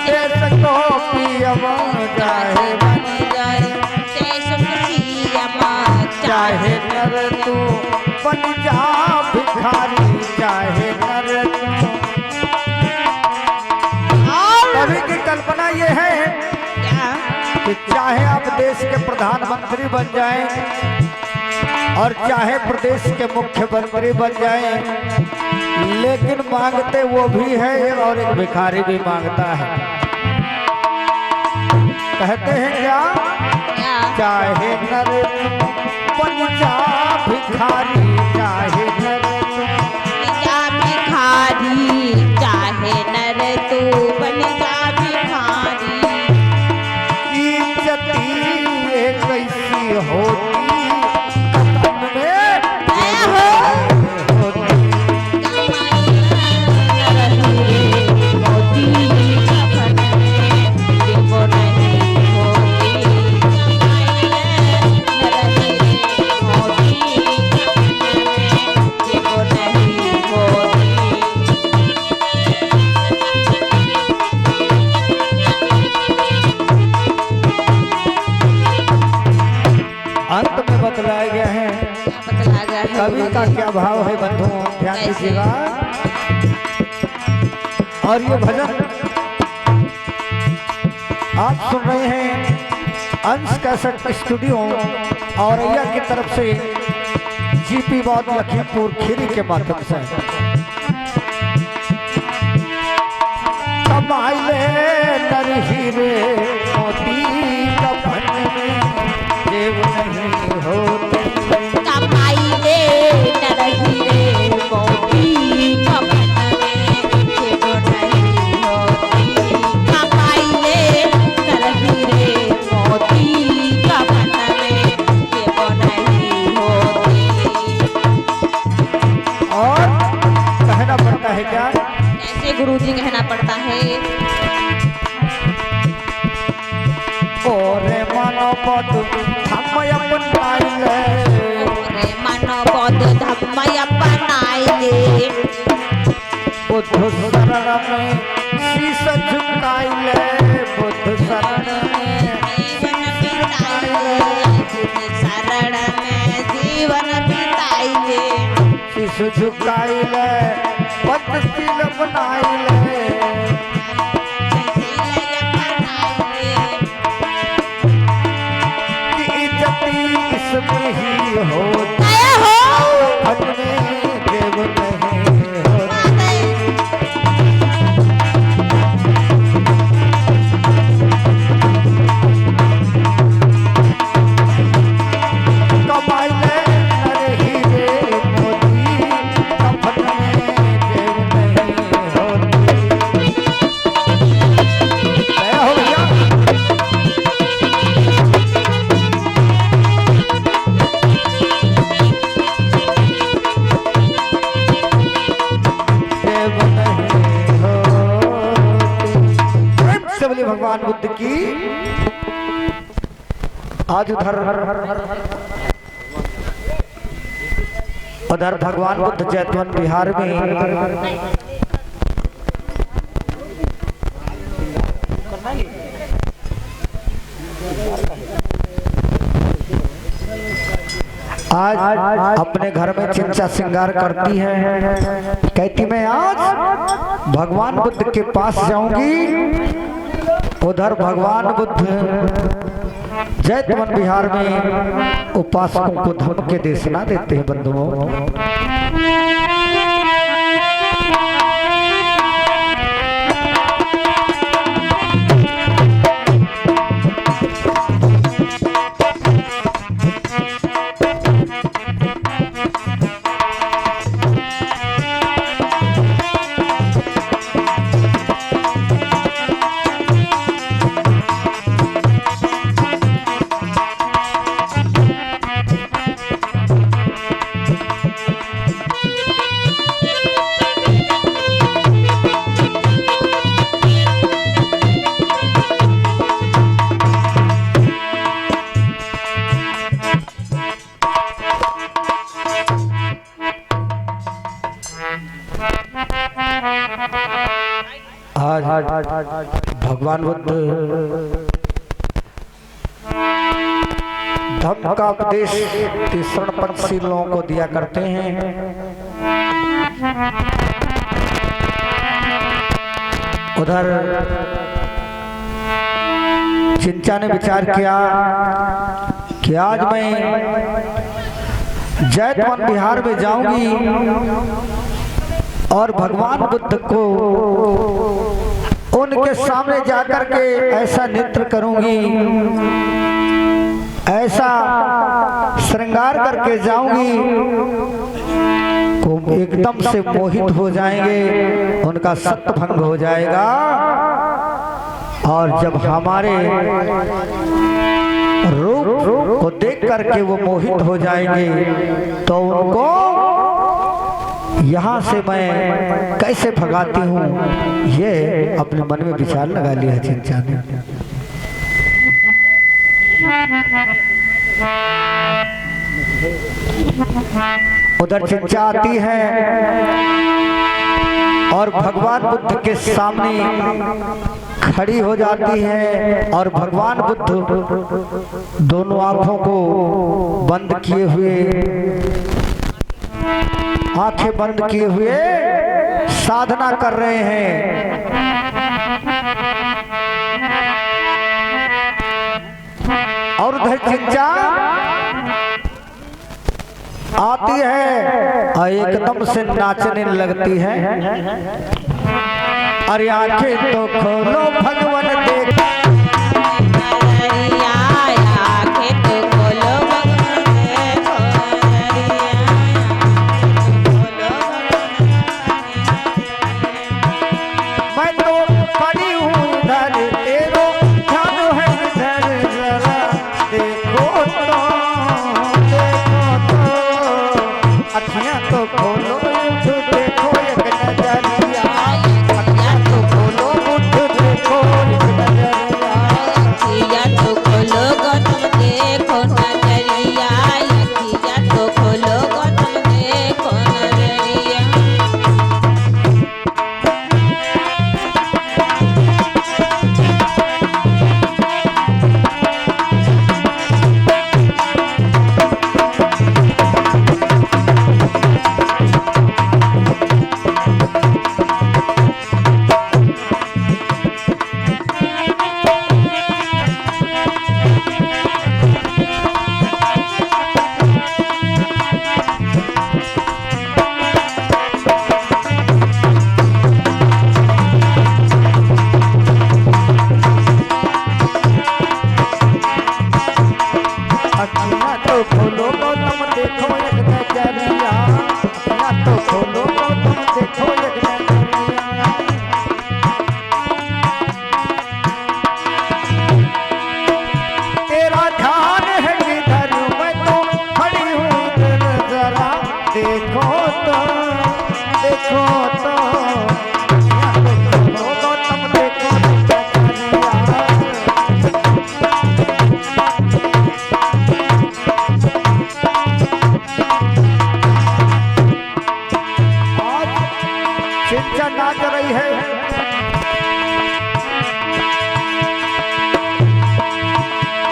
देश को पियवा, चाहे बन जाए देश खुशियाँ चाहे नर तू बन जा भिखारी, चाहे नर तू। कवि की कल्पना ये है क्या कि चाहे आप देश के प्रधानमंत्री बन जाएं और चाहे प्रदेश के मुख्यमंत्री बन जाएं, लेकिन मांगते वो भी है और एक भिखारी भी मांगता है। कहते हैं क्या? क्या चाहे नर बन जा भिखारी, चाहे नर जा भिखारी, चाहे नर तू बन जा भिखारी, इज्जती ये कैसी होती, कफन में मैं हो मोती, कफन में जेब नहीं होती, कमाई मोती, कफन में जेब नहीं होती। अंत में बतलाया गया है। बतला गया है कवि का क्या भाव है बंधुओं, ध्यान दीजिएगा। और ये भजन आप सुन रहे हैं अंश कैसेट स्टूडियो औरैया की तरफ से जीपी बौद्ध लखीमपुर खीरी के माध्यम से। कमाई ले नर हीरे मोती, कफन में जेब नहीं होती, कमाई ले नर हीरे मोती, कफन में जेब नहीं होती, कमाई ले नर हीरे मोती, कफन में जेब नहीं होती। और कहना पड़ता है क्या? ऐसे गुरुजी कहना पड़ता है, ओरे मानो पद हम अपनाई ले, रे मन बोध धम्म अपनाई ले, बुद्ध शरण में शीश झुकाई ले, बुद्ध शरण में जीवन बिताई ले, बुद्ध शरण में जीवन बिताई ले, शीश झुकाई ले, पदशील बनाई ले, शील अपनाई ले, कि इज्जती इसमें ही होती, जय हो कफन में जेब नहीं होती। कमाई ले नर हीरे मोती, कफन में जेब नहीं होती। जय हो भैया। जेब नहीं होती। प्रेम से बोलिए भगवान बुद्ध की। आज उधर भगवान बुद्ध जैतवन बिहार में आज अपने घर में चिंचा श्रृंगार करती है, कहती मैं आज भगवान बुद्ध के पास जाऊंगी। उधर भगवान बुद्ध जैतवन बिहार में उपासकों को धर्म के देशना देते हैं। बंधुओं, भगवान बुद्ध धम्म का उपदेश शरणपंथी लोगों को दिया करते हैं। उधर चिंचा ने विचार किया कि आज मैं जैतवन बिहार में जाऊंगी और भगवान बुद्ध को उनके सामने जाकर के ऐसा नृत्य करूंगी, ऐसा श्रृंगार करके जाऊंगी को एकदम से मोहित हो जाएंगे, उनका सत्य भंग हो जाएगा। और जब हमारे रूप को देख करके वो मोहित हो जाएंगे तो उनको यहाँ से मैं कैसे भगाती हूँ, ये अपने मन में विचार लगा लिया चिंचा ने। उधर चिंचा आती है और भगवान बुद्ध के सामने खड़ी हो जाती है और भगवान बुद्ध दोनों आंखों को बंद किए हुए, आंखें बंद किए हुए साधना कर रहे हैं। और उधर चिंचा आती है और एकदम से नाचने लगती है। अरे आंखें तो खोलो भगवान देख,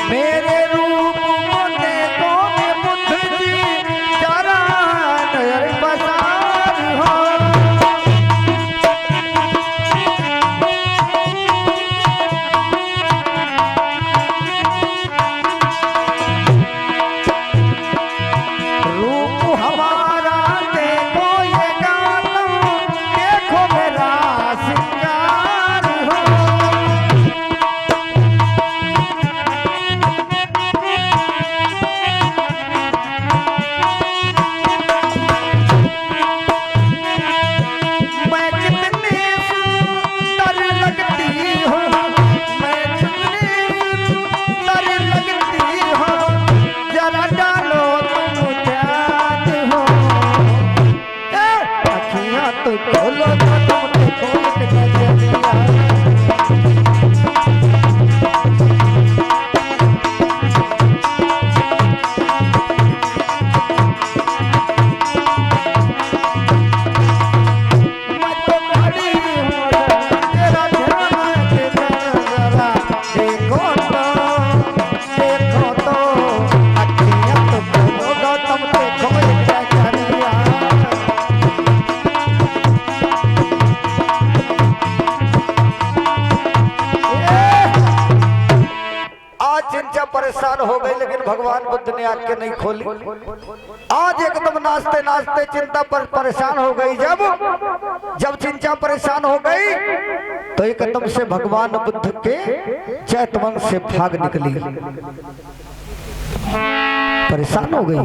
मेरे रूप को देखो बुद्ध जी ने आंखें नहीं खोली। आज एकदम नाचते नाचते चिंता पर परेशान हो गई। जब चिंता परेशान हो गई तो एकदम से भगवान बुद्ध के चैतवन से भाग निकली। परेशान हो गई।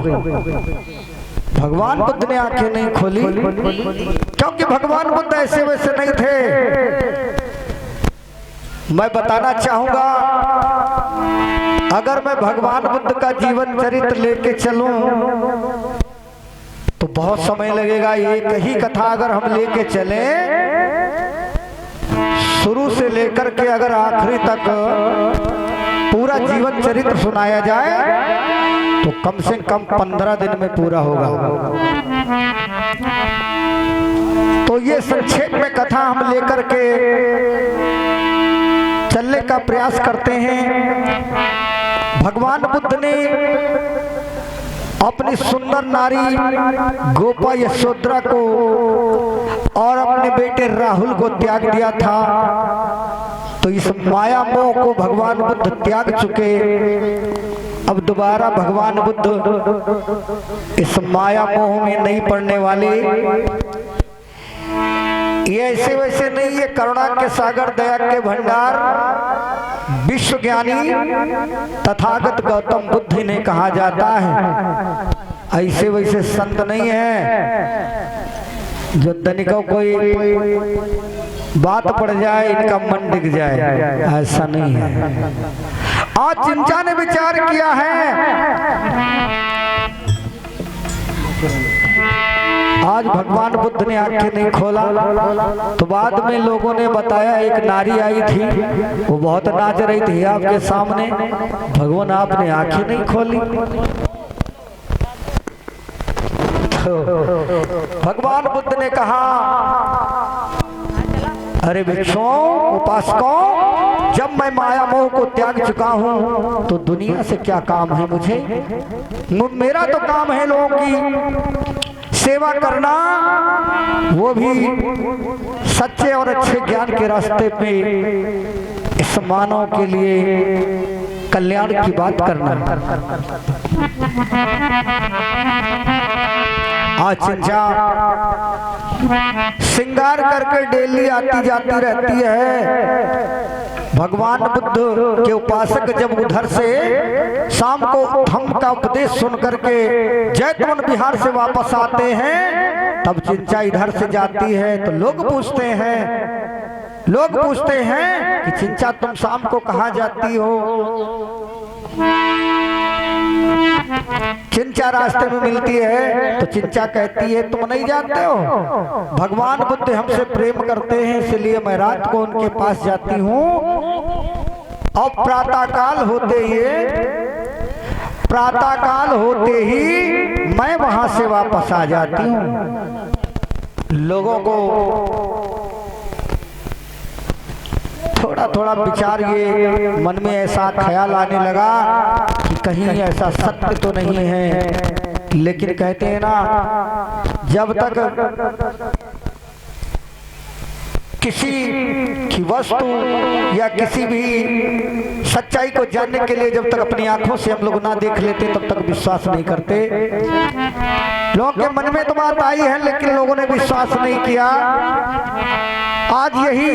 भगवान बुद्ध ने आंखें नहीं खोली क्योंकि भगवान बुद्ध ऐसे वैसे नहीं थे। मैं बताना चाहूंगा, अगर मैं भगवान बुद्ध का जीवन चरित्र लेके चलूं तो बहुत समय लगेगा। एक ही कथा अगर हम लेके चलें, शुरू से लेकर के अगर आखिरी तक पूरा जीवन चरित्र सुनाया जाए तो कम से कम 15 दिन में पूरा होगा। तो ये संक्षेप में कथा हम लेकर के चलने का प्रयास करते हैं। भगवान बुद्ध ने अपनी सुंदर नारी गोपा यशोधरा को और अपने बेटे राहुल को त्याग दिया था। तो इस माया मोह को भगवान बुद्ध त्याग चुके। अब दोबारा भगवान बुद्ध इस माया मोह में नहीं पड़ने वाले। ये ऐसे वैसे नहीं, ये करुणा के सागर, दया के भंडार, विश्व ज्ञानी तथागत गौतम बुद्ध ने कहा जाता है। ऐसे वैसे संत नहीं है जो तनिको कोई बात पड़ जाए इनका मन डिग जाए, ऐसा नहीं है। आज चिंचा ने विचार किया है, आज भगवान बुद्ध ने आंखें नहीं खोला तो बाद में लोगों ने बताया एक नारी आई थी, वो बहुत नाच रही थी आपके सामने, भगवान आपने आंखें नहीं खोली। तो भगवान बुद्ध ने कहा, अरे भिक्षुओं, उपासकों, जब मैं माया मोह को त्याग चुका हूं तो दुनिया से क्या काम है मुझे? मेरा तो काम है लोगों की सेवा करना, वो भी सच्चे और अच्छे ज्ञान के रास्ते पे इस मानव के लिए कल्याण की बात करना। आज चिंचा श्रृंगार करके डेली आती जाती रहती है। भगवान बुद्ध के उपासक जब उधर से शाम को धम्म का उपदेश सुन करके जैतवन बिहार से वापस आते हैं, तब चिंचा इधर से जाती है तो लोग पूछते हैं कि चिंचा तुम शाम को कहाँ जाती हो? चिंचा रास्ते में मिलती है तो चिंचा कहती है तुम नहीं जानते हो, भगवान बुद्ध हमसे प्रेम करते हैं इसलिए मैं रात को उनके पास जाती हूँ और प्रातःकाल होते ही मैं वहां से वापस आ जाती हूँ। लोगों को थोड़ा थोड़ा विचार ये मन में ऐसा ख्याल आने लगा कि कहीं ऐसा सत्य तो नहीं है, लेकिन कहते हैं ना, जब तक किसी की वस्तु या किसी भी सच्चाई को जानने के लिए जब तक अपनी आंखों से हम लोग ना देख लेते तब तक विश्वास नहीं करते। लोगों के मन में तो बात आई है लेकिन लोगों ने विश्वास नहीं किया। आज यही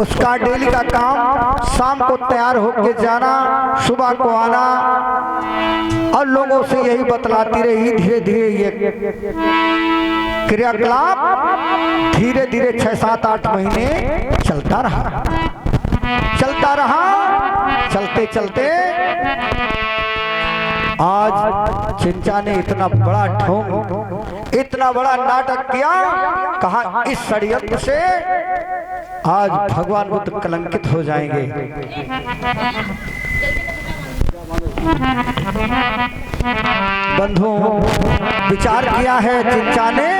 उसका डेली का काम, शाम को तैयार होके जाना, सुबह को आना और लोगों से यही बतलाती रही। धीरे धीरे ये क्रियाकलाप धीरे धीरे 6, 7, 8 महीने चलता रहा। चलते चलते आज चिंचा ने इतना बड़ा ढोंग, इतना बड़ा नाटक किया, कहा इस षड्यंत्र से आज भगवान बुद्ध कलंकित हो जाएंगे। बंधुओं, विचार किया है चिंचा ने,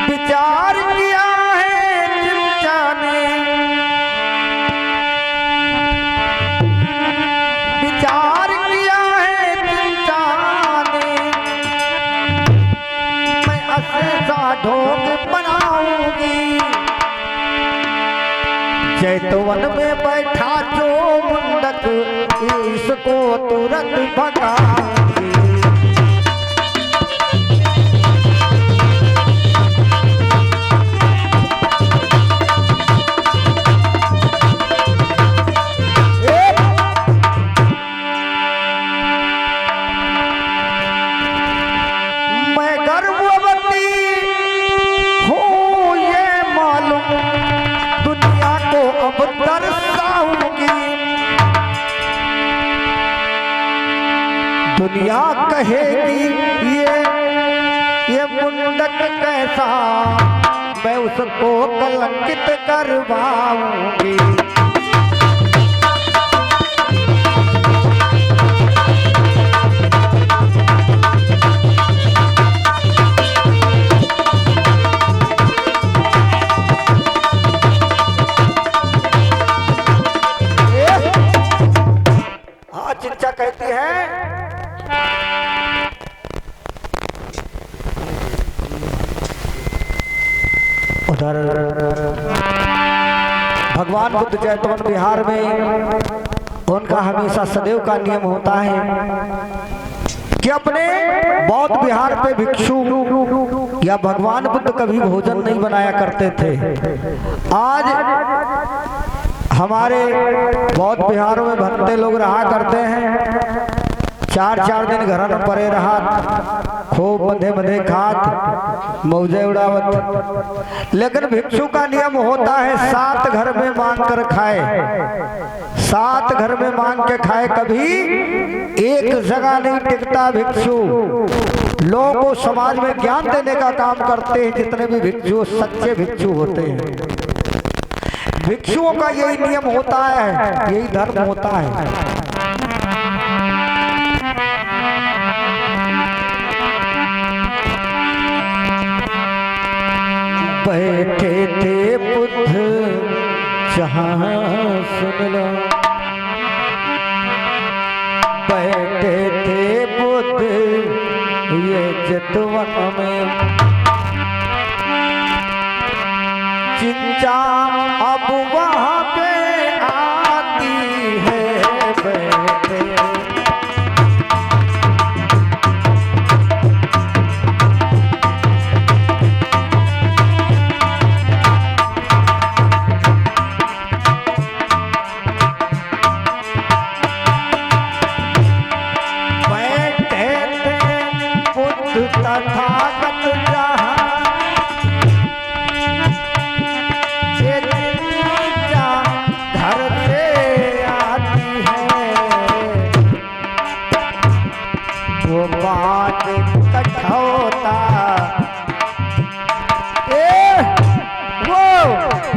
विचार किया है चिंचा ने, विचार किया है चिंचा ने, मैं ऐसा ढोंग बनाऊंगी चैतवन में बैठा जो मुंडक इसको तुरंत भगा। दुनिया कहेगी ये मुंडक कैसा, मैं उसको कलंकित करवाऊंगी। हाँ चिंचा कहती है उधर भगवान बुद्ध चैतवन बिहार में उनका हमेशा सदैव का नियम होता है कि अपने बौद्ध बिहार पे भिक्षु या भगवान बुद्ध कभी भोजन नहीं बनाया करते थे। आज हमारे बौद्ध बिहारों में भंते लोग रहा करते हैं, 4-4 दिन घर में पड़े रहा, खूब बंधे बंधे खात मौजे उड़ावत। लेकिन भिक्षु का नियम होता है 7 घर में मांग कर खाए, 7 घर में मांग के खाए, कभी एक जगह नहीं टिकता भिक्षु। लोगों को समाज में ज्ञान देने का काम करते हैं जितने भी भिक्षु सच्चे भिक्षु होते हैं। भिक्षुओं का यही नियम होता है, यही धर्म होता है। बैठे थे बुद्ध जहाँ सुन लो, बैठे थे बुद्ध ये चैतवन में, चिंचा अब वहाँ पे आती है बैठे।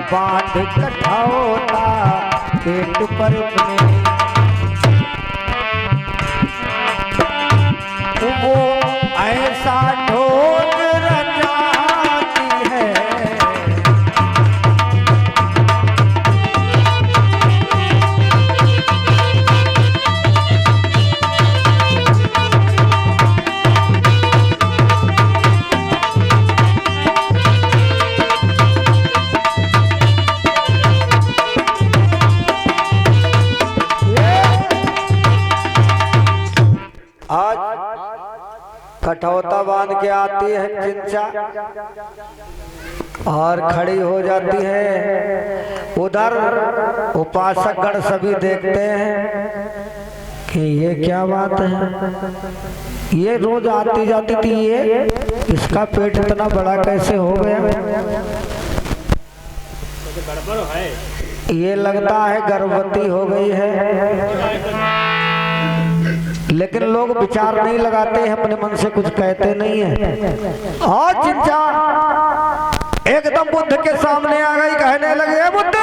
बात कठौता पेट पर में, वो ऐसा ढोल रचाती है। आज कठौता बांध के आती है चिंचा और खड़ी हो जाती है। उधर उपासक गण सभी देखते हैं कि ये क्या बात है, ये रोज आती जाती थी, ये इसका पेट इतना बड़ा कैसे हो गया। गड़बड़ है, ये लगता है गर्भवती हो गई है। लेकिन लोग विचार नहीं लगाते हैं, अपने मन से कुछ कहते नहीं है। और चिंचा एकदम बुद्ध के सामने आ गई, कहने लगे बुद्ध,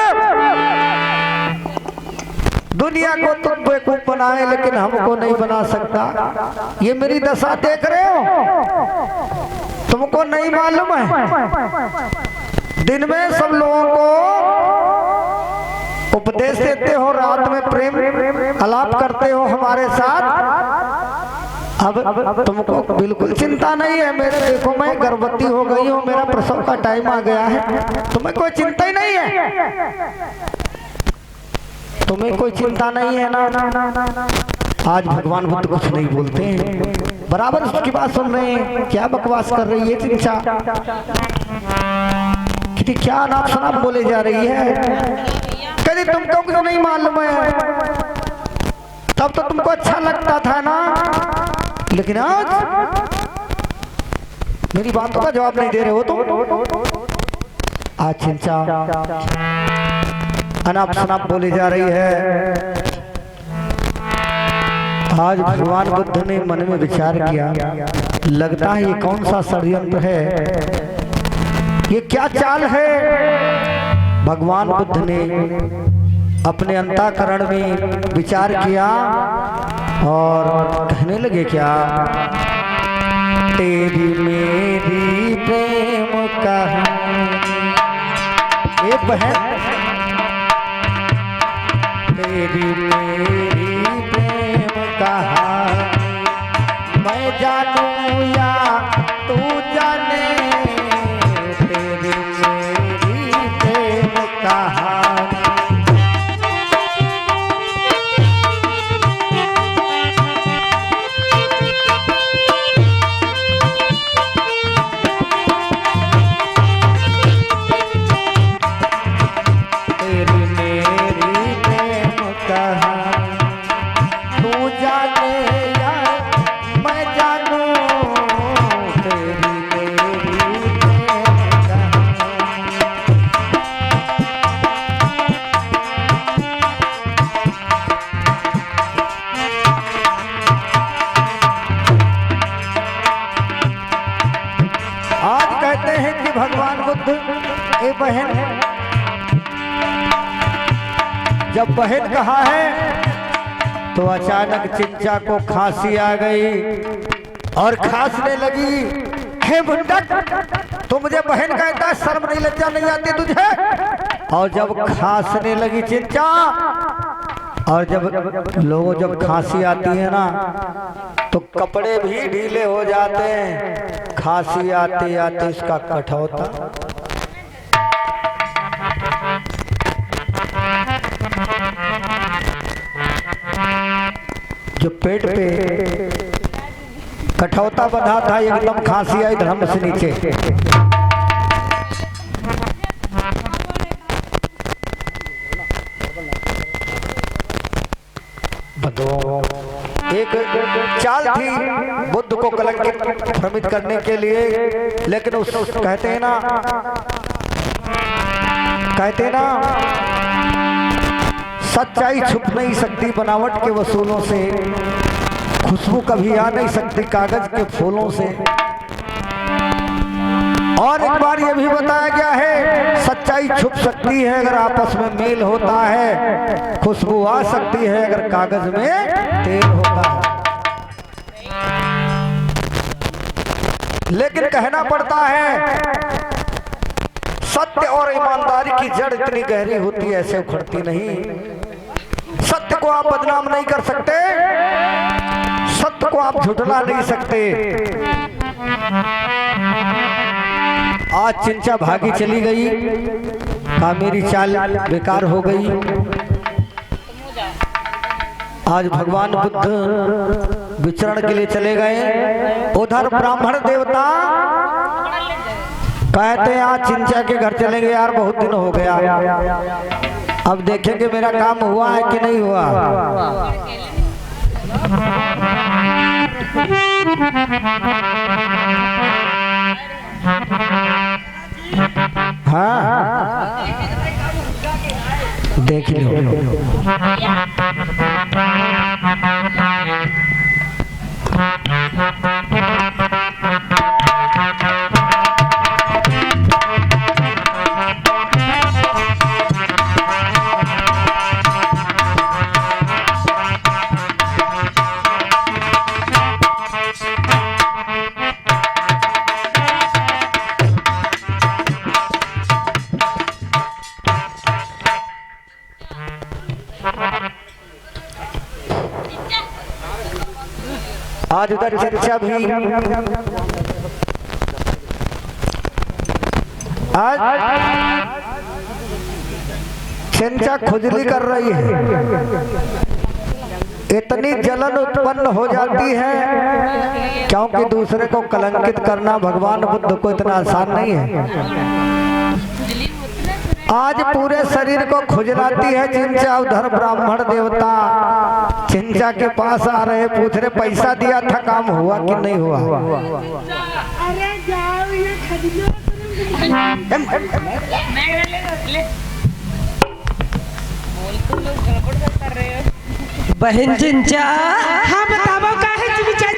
दुनिया को तुम बेवकूफ बनाए लेकिन हमको नहीं बना सकता। ये मेरी दशा देख रहे हो, तुमको नहीं मालूम है दिन में सब लोगों को उपदेश देते हो, रात में प्रेम आलाप करते हो हमारे साथ। अब तुमको बिल्कुल चिंता नहीं है मेरे, देखो मैं गर्भवती हो गई हूँ, मेरा प्रसव का टाइम आ गया है, तुम्हें कोई चिंता ही नहीं है। तुम्हें कोई चिंता नहीं है ना? आज भगवान बुद्ध कुछ नहीं बोलते हैं, बराबर उसकी बात सुन रहे हैं। क्या बकवास कर रही है चिंचा, कि क्या अनाप शनाप बोले जा रही है। कहती तुमको क्यों नहीं मालूम है, तब तो तुमको अच्छा लगता था ना, लेकिन आज मेरी बातों का जवाब नहीं दे रहे हो तुम। आज चिंचा अनाप शनाप बोली जा रही है। आज भगवान बुद्ध ने मन में विचार किया, लगता है ये कौन सा षड्यंत्र है, ये क्या चाल है। भगवान बुद्ध ने अपने अंतःकरण में विचार किया और कहने लगे, क्या तेरी मेरी प्रेम कहानी, ए बहन तेरी मेरी प्रेम कहानी, मैं जानूं या तू जाने, तेरी मेरी प्रेम कहानी। भगवान बुद्ध, ए बहन, जब बहन कहा है तो अचानक चिंचा को खांसी आ गई और खांसने लगी। हे बुंडक, तू मुझे बहन कहता है, शर्म नहीं लज्जा नहीं आती तुझे। और जब खांसने लगी चिंचा, और जब खांसी आती है ना तो कपड़े भी ढीले हो जाते हैं। खांसी आते आते इसका कठौता, जो पेट पे कठौता बंधा था, एकदम खांसी आई धर्म से नीचे। एक चाल थी बुद्ध को कलंकित भ्रमित करने के लिए, लेकिन उस कहते हैं ना सच्चाई छुप नहीं सकती बनावट के वसूलों से, खुशबू कभी आ नहीं सकती कागज के फूलों से। और एक बार ये भी बताया गया है, सच्चाई छुप सकती है अगर आपस में मेल होता है, खुशबू आ सकती है अगर कागज में तेल होता है। लेकिन कहना पड़ता है, सत्य और ईमानदारी की जड़ इतनी गहरी होती है, ऐसे उखड़ती नहीं। सत्य को आप बदनाम नहीं कर सकते, सत्य को आप झुठला नहीं सकते। आज चिंचा भागी चली गई, कहा मेरी चाल बेकार हो गई। आज भगवान बुद्ध विचरण के लिए चले गए। उधर ब्राह्मण देवता कहते हैं आज चिंचा के घर चलेंगे यार, बहुत दिन हो गया, अब देखेंगे मेरा काम हुआ है कि नहीं हुआ। हाँ देख लो। आज उधर चिंचा भी, आज चिंचा खुजली कर रही है, इतनी जलन उत्पन्न हो जाती है, क्योंकि दूसरे को कलंकित करना भगवान बुद्ध को इतना आसान नहीं है। आज पूरे शरीर को खुजलाती है चिंचा। उधर ब्राह्मण देवता चिंचा के पास आ रहे, पूछ रहे पैसा दिया था, काम हुआ कि नहीं हुआ। अरे जाओ ये खरीदो। बहन चिंचा, हाँ बताओ का है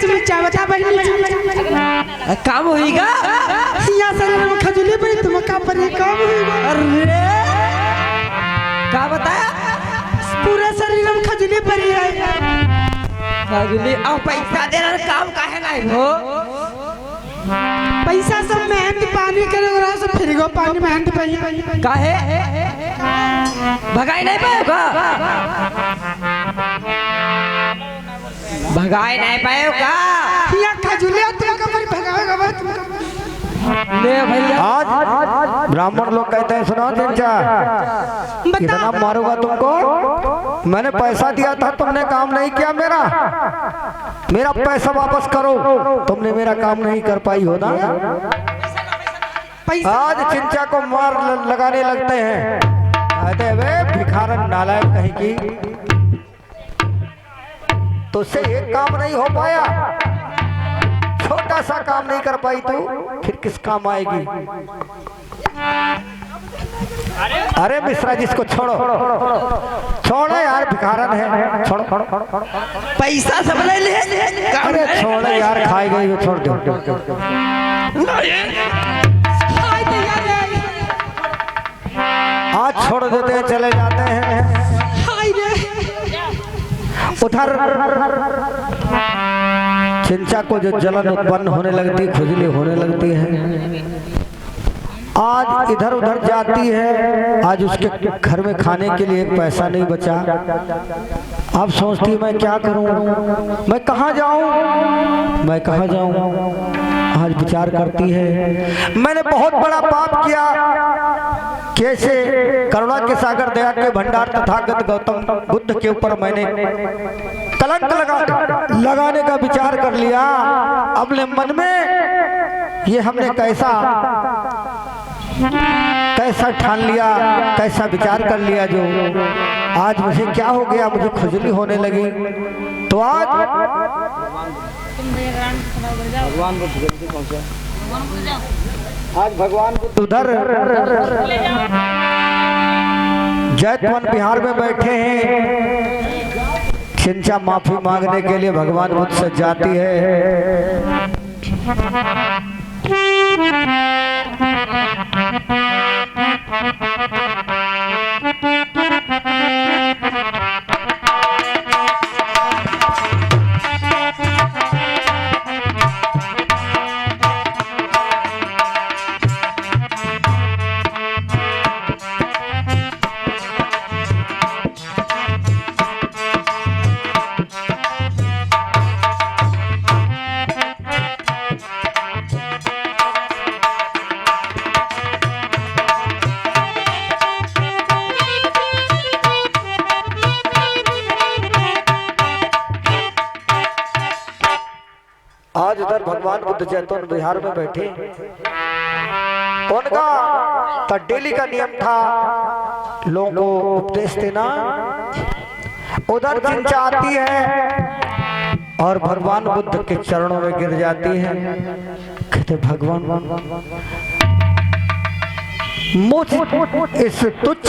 चिमिचा बता बहन। काम होएगा यहाँ शरीर में खजूली पड़ी तुम का पर ये काम होगा। अरे क्या बताया? पूरे शरीर में खजूली पड़ी है। खजूली अब पैसा देना काम काहे नहीं हो? पैसा सब मेहनत पानी करे और सब फिर गो पानी मेहनत पाई काहे भगाई नहीं पाएगा? भगाई नहीं पाएगा? यहाँ खजूली तुम का पर भगाएगा बस ले भैया। आज ब्राह्मण लोग कहते हैं सुनो चिंचा, कितना मारूंगा तुमको, मैंने पैसा दिया था, तुमने काम नहीं किया, मेरा पैसा वापस करो, तुमने मेरा काम नहीं कर पाई हो ना। आज चिंचा को मार लगाने लगते हैं, कहते वे भिखारन नालायक कहीं की, तो उससे एक काम नहीं हो पाया, छोटा सा काम नहीं कर पाई तो फिर किस काम आएगी। अरे मिश्रा जिसको छोड़ो यार, भिखारन है, छोड़ो। पैसा सब ले ले। अरे छोड़ो यार, खाई गई हो, छोड़ दो। आज छोड़ देते हैं, चले जाते हैं। उधर चिंचा को जो जलन उत्पन्न होने लगती, खुजली होने लगती है, आज इधर उधर जाती है। आज उसके घर में खाने के लिए एक पैसा नहीं बचा। अब सोचती है मैं क्या करूं, मैं कहां जाऊं। आज विचार करती है मैंने बहुत बड़ा पाप किया, कैसे करुणा के सागर दया के भंडार तथागत गौतम बुद्ध के ऊपर मैंने कलंक लगाने का विचार कर लिया। अपने मन में ये हमने कैसा ठान लिया, कैसा विचार कर लिया, जो आज मुझे क्या हो गया, मुझे खुजली होने लगी। तो आज भगवान उधर जैतवन बिहार में बैठे हैं। चिंचा माफी मांगने के लिए भगवान बुद्ध से जाती है। आज उधर भगवान बुद्ध जैतवन बिहार में बैठे, उनका तो डेली का नियम था लोगों को उपदेश देना। उधर चिंचा आती है और भगवान बुद्ध के चरणों में गिर जाती है, कहते भगवान मुझ इस तुच्छ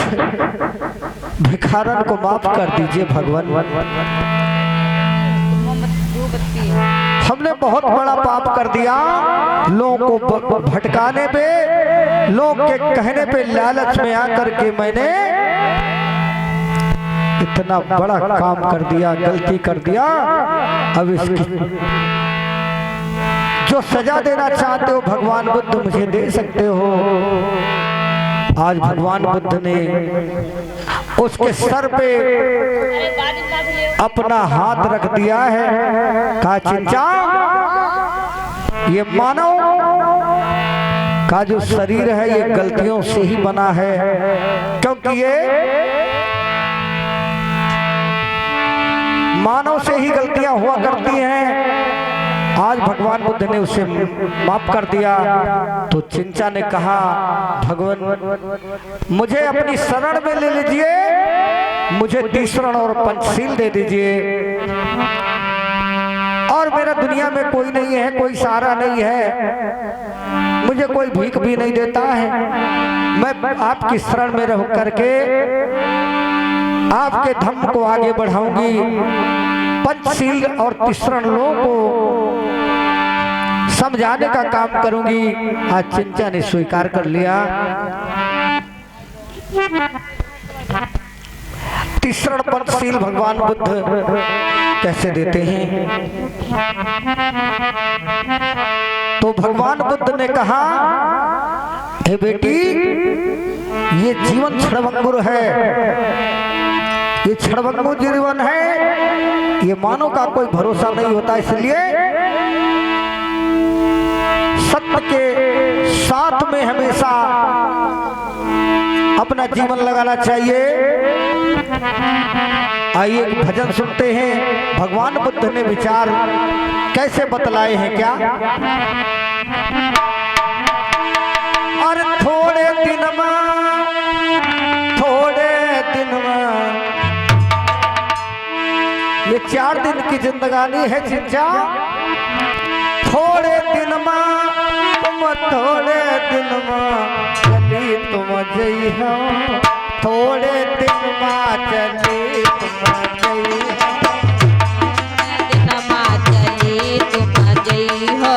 भिखारन को माफ कर दीजिए भगवान, हमने बहुत बड़ा पाप कर दिया। लोगों को भटकाने पे, लोग के कहने पे लालच में आकर के मैंने इतना बड़ा काम कर दिया, गलती कर दिया। अब इसकी जो सजा देना चाहते हो भगवान बुद्ध मुझे दे सकते हो। आज भगवान बुद्ध ने उसके सर पे अपना हाथ रख दिया है, कहा चिंचा ये मानो का जो शरीर है ये गलतियों से ही बना है, क्योंकि ये मानव से ही गलतियां हुआ करती हैं। आज भगवान बुद्ध ने उसे माफ कर दिया तो चिंचा ने कहा, भगवान मुझे अपनी शरण में ले लीजिए, मुझे तीसरण और पंचशील दे दीजिए, और मेरा दुनिया में कोई नहीं है, कोई सहारा नहीं है, मुझे कोई भीख भी नहीं देता है, मैं आपकी शरण में रह करके आपके धम्म को आगे बढ़ाऊंगी, पंचशील और तीसरण लोगों को समझाने का काम करूंगी। आज चिंचा ने स्वीकार कर लिया। तीसरण पंचशील भगवान बुद्ध कैसे देते हैं? तो भगवान बुद्ध ने कहा, हे बेटी, ये जीवन क्षणभंगुर है, ये क्षणभंगुर जीवन है, ये मानव का कोई भरोसा नहीं होता, इसलिए सत्य के साथ में हमेशा अपना जीवन लगाना चाहिए। आइए एक भजन सुनते हैं। भगवान बुद्ध ने विचार कैसे बतलाए हैं क्या? और थोड़े दिन में ये 4 दिन की जिंदगानी है चिंचा, थोड़े दिन में तुम थोड़े दिन में चली तुम जई हो, थोड़े दिन में चली तुम जई हो,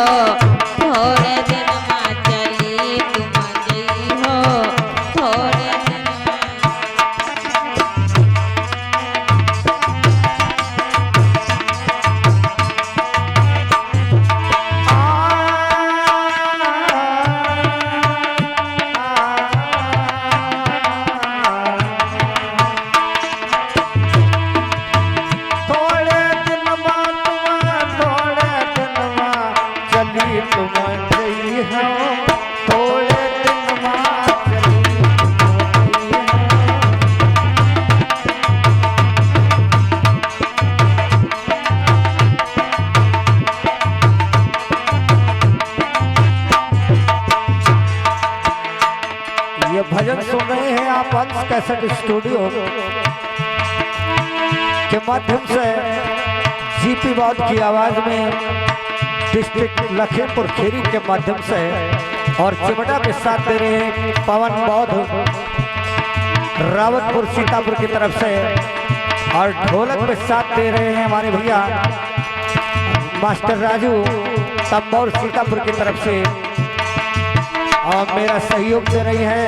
थोड़े दिन में चली तुम जई हो, थोड़े दिन भजन सुन रहे हैं आप अंश कैसेट स्टूडियो के माध्यम से जीपी बौद्ध की आवाज में डिस्ट्रिक्ट लखीमपुर खीरी के माध्यम से, और चिमटा के साथ दे रहे हैं पवन बौद्ध रावतपुर सीतापुर की तरफ से, और ढोलक के साथ दे रहे हैं हमारे भैया मास्टर राजू तंबौर सीतापुर की तरफ से, और मेरा सहयोग दे रही है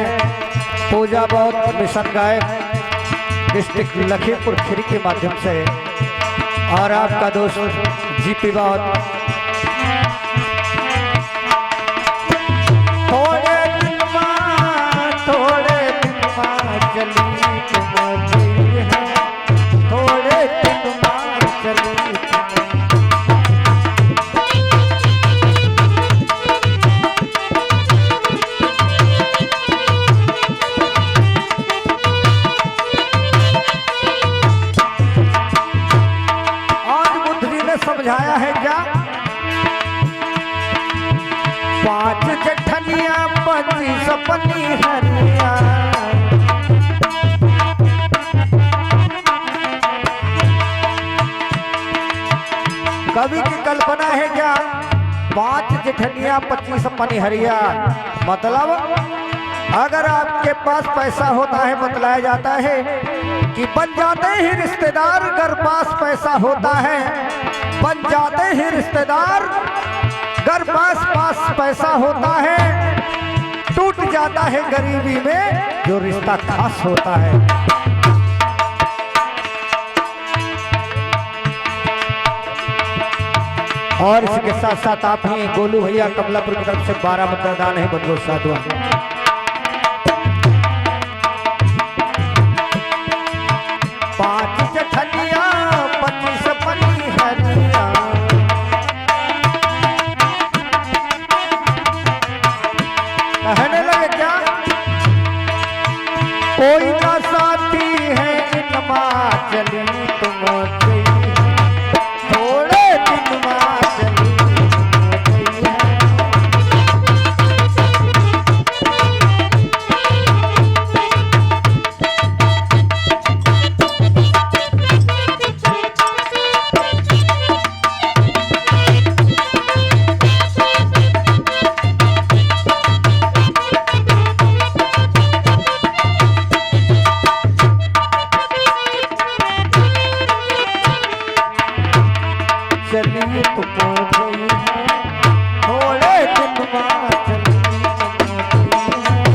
पूजा बौद्ध मिशन गायक डिस्ट्रिक्ट लखीमपुर खीरी के माध्यम से, और आपका दोस्त जीपी बौद्ध। थोड़े दिन में चली तुम जई हो, थोड़े दिन में चली समझाया है क्या? 5 जठनिया 25 पनी हरिया, कवि की कल्पना है क्या? 5 जेठनिया 25 पनी हरिया, मतलब अगर आपके पास पैसा होता है, बतलाया जाता है कि बन जाते ही रिश्तेदार, अगर पास पैसा होता है बन जाते ही रिश्तेदार, अगर पास पैसा होता है टूट जाता है गरीबी में जो रिश्ता खास होता है। और इसके साथ साथ आप ही गोलू भैया कमलापुर की तरफ से 12 मतदान है, बदलो साधुआ। 5 जठनिया 25 पनी हरिया, तुम जई थोड़े दिन मां चली तुम जई चली तुम गई है थोड़े दिन मां चली तुम गई।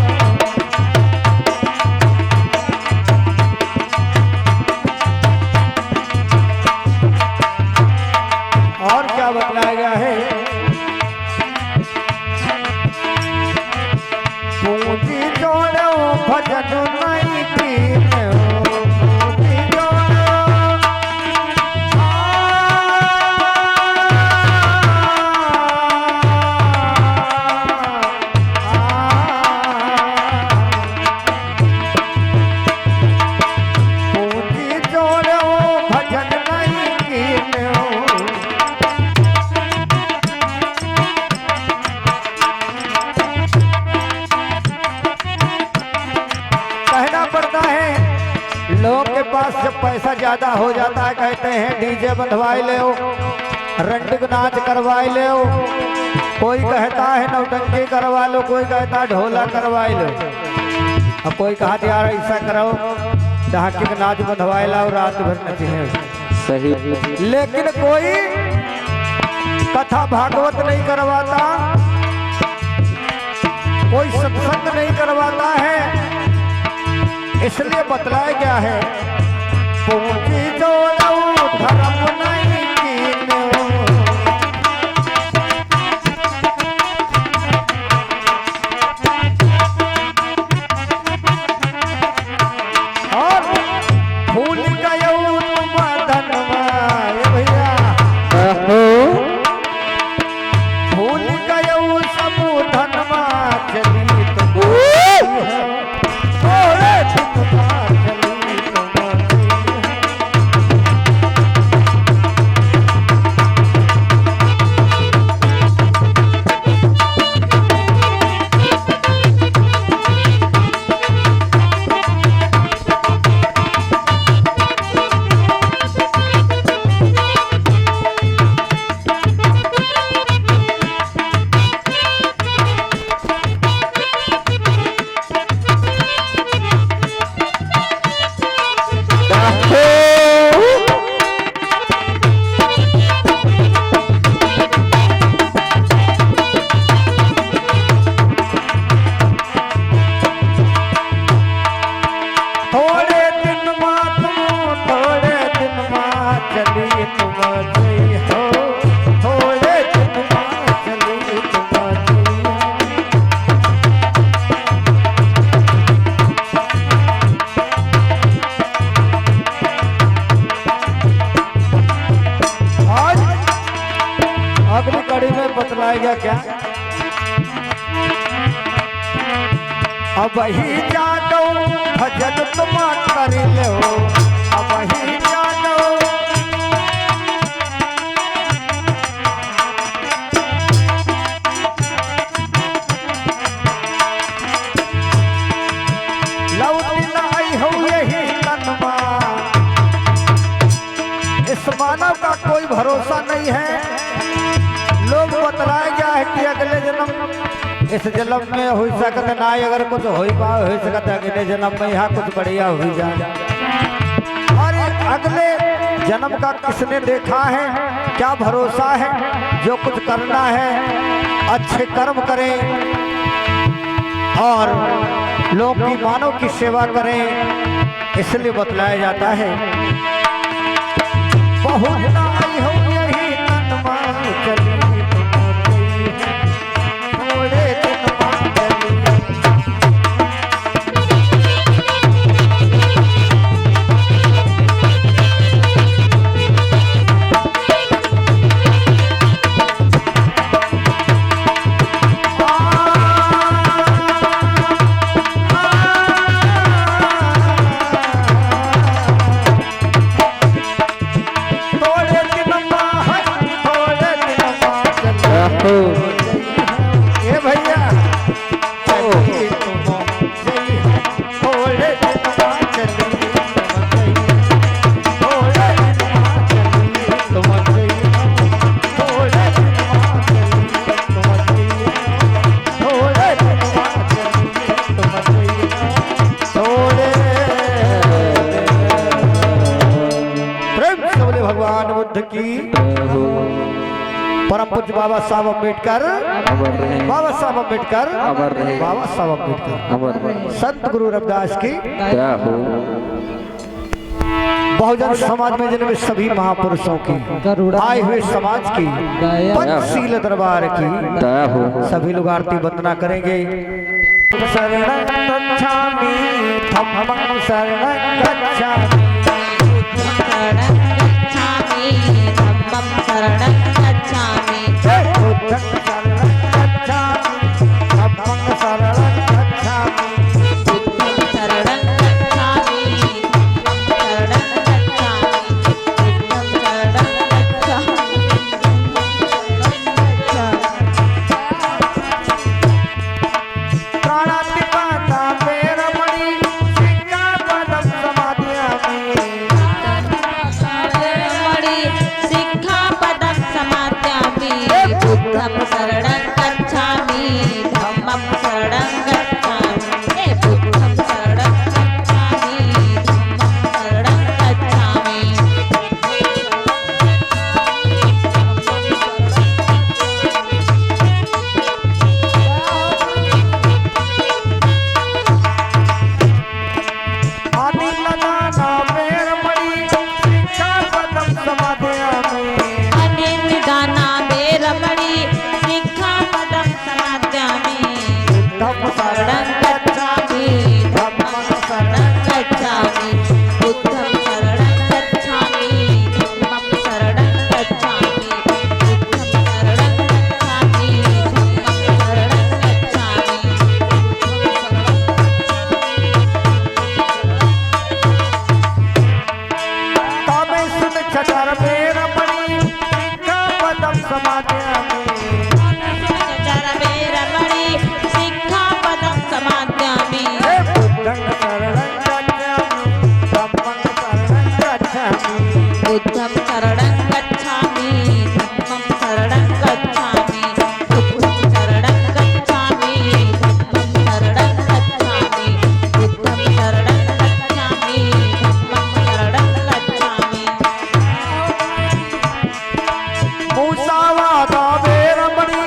और क्या बतलाया गया है पूंजी जोड़ो भजन नहीं कीने पूंजी जोड़ो पूंजी जोड़ो भजन नहीं कीने कहना पड़ता है लोग के पास जब पैसा ज्यादा हो जाता है कहते हैं डीजे बंधवाई ले रंडिक नाच करवाई ले कोई कहता है नौटंकी करवा लो कोई कहता है ढोला करवाई लो अब कोई कहा यार ऐसा करो ढाकी का नाच बंधवाई लाओ रात भर नचे सही लेकिन कोई कथा भागवत नहीं करवाता कोई सत्संग नहीं करवाता है इसलिए बतलाया गया है पूंजी जोड़ो धर्म नहीं कीनो और भूल गयो तुम धनवा भैया भूल गयो सब धनवा चली तुम थोड़े दिन मां चली तुम थोड़े दिन मां तुम थोड़े दिन मां चली तुम जई हो थोड़े दिन मां चली तुम जई आज अगली कड़ी में बतलाएगा क्या अब ही जानो भजन तुम कर लो अब ही जानो लौट लाई हो यही तनमा इस मानव का कोई भरोसा नहीं है लोग बतलाया गया है कि अगले जन्म इस जन्म में हो सकता ना अगर कुछ हो पाए हो सकता अगले जन्म में यहाँ कुछ बढ़िया हो जाए और अगले जन्म का किसने देखा है क्या भरोसा है जो कुछ करना है अच्छे कर्म करें और लोग की मानव की सेवा करें इसलिए बतलाया जाता है बहुत नाई हो यही तनमा चली थोड़े दिन मां चली भगवान बुद्ध की, परम पूज्य बाबा साहब अम्बेडकर, बाबा साहब अम्बेडकर, बाबा साहब अम्बेडकर, संत गुरु रविदास की, बहुजन समाज में जन्मे सभी महापुरुषों की, आए हुए समाज की, पंचशील दरबार की सभी लोग आरती वंदना करेंगे। शरणं गच्छामि धम्मं शरणं गच्छामि, शरणं गच्छामि धम्मं शरणं गच्छामि, बुद्धं शरणं गच्छामि धम्मं शरणं गच्छामि, बुद्धं शरणं गच्छामि धम्मं शरणं गच्छामि, बुद्धं शरणं प्राणातिपाता पेरमणि सिक्खापदं समादयामि, मणि सिक्खापदं समादयामि, बुद्धं शरणं गच्छामि धम्मं शरणं गच्छामि, बुद्धं शरणं गच्छामि धम्मं शरणं गच्छामि। आदिलदाना पेरमणि सिक्खापदं समादयामि, अनिर्निदाना वेरमणि सिक्खापदं समादयामि, धम्मं शरणं गच्छामि धम्मं शरणं गच्छामि, बुद्धं शरणं गच्छामि धम्मं शरणं गच्छामि, बुद्धं शरणं गच्छामि धम्मं शरणं गच्छामि। कामेशुन चचार पेरमणि सिक्खापदं समादयामि, वेरमणि सिक्खापदं समादयामि, बुद्धं शरणं गच्छामि धम्मं शरणं गच्छामि, बुद्धं शरणं गच्छामि धम्मं शरणं गच्छामि, बुद्धं शरणं गच्छामि धम्मं शरणं गच्छामि, बुद्धं शरणं गच्छामि धम्मं शरणं गच्छामि। मूसावादा पेरमणि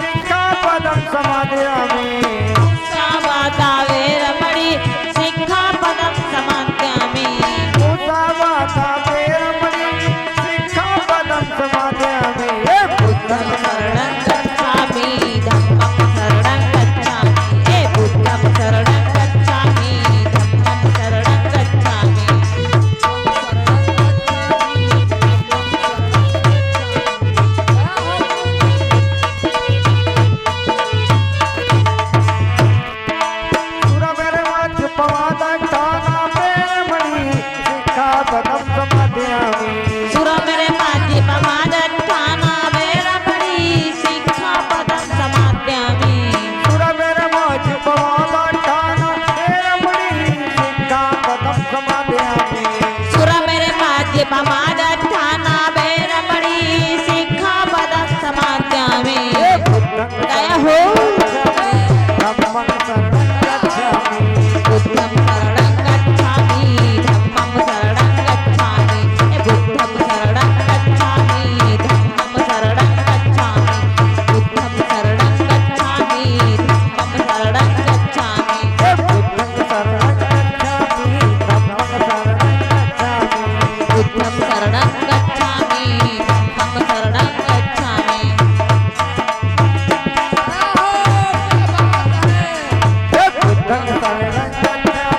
सिक्खापदं समादयामि, सावादा वेरमणि सिक्खापदं समादयामि, मूसावादा पेरमणि सिक्खापदं समादयामि, बुद्धं शरणं गच्छामि धम्मं शरणं गच्छामि, बुद्धं शरणं गच्छामि धम्मं शरणं गच्छामि। सुरवरवच पवादठाना पेरमणि सिक्खापदं समादयामि, सुरमेरे पाति पमादठाना वेरमणि सिक्खापदं समादयामि, सुरवरवच पवादठाना पेरमणि सिक्खापदं समादयामि, सुरमेरे पाति पमादठाना वेरमणि सिक्खापदं समादयामि। दया हो धम्मं शरणं गच्छामि, बुद्धं शरणं गच्छामि धम्मं शरणं गच्छामि, बुद्धं शरणं गच्छामि धम्मं शरणं गच्छामि, बुद्धं शरणं गच्छामि धम्मं शरणं गच्छामि, बुद्धं शरणं गच्छामि धम्मं शरणं गच्छामि, बुद्धं शरणं गच्छामि धम्मं शरणं गच्छामि। बुद्धं शरणं गच्छामि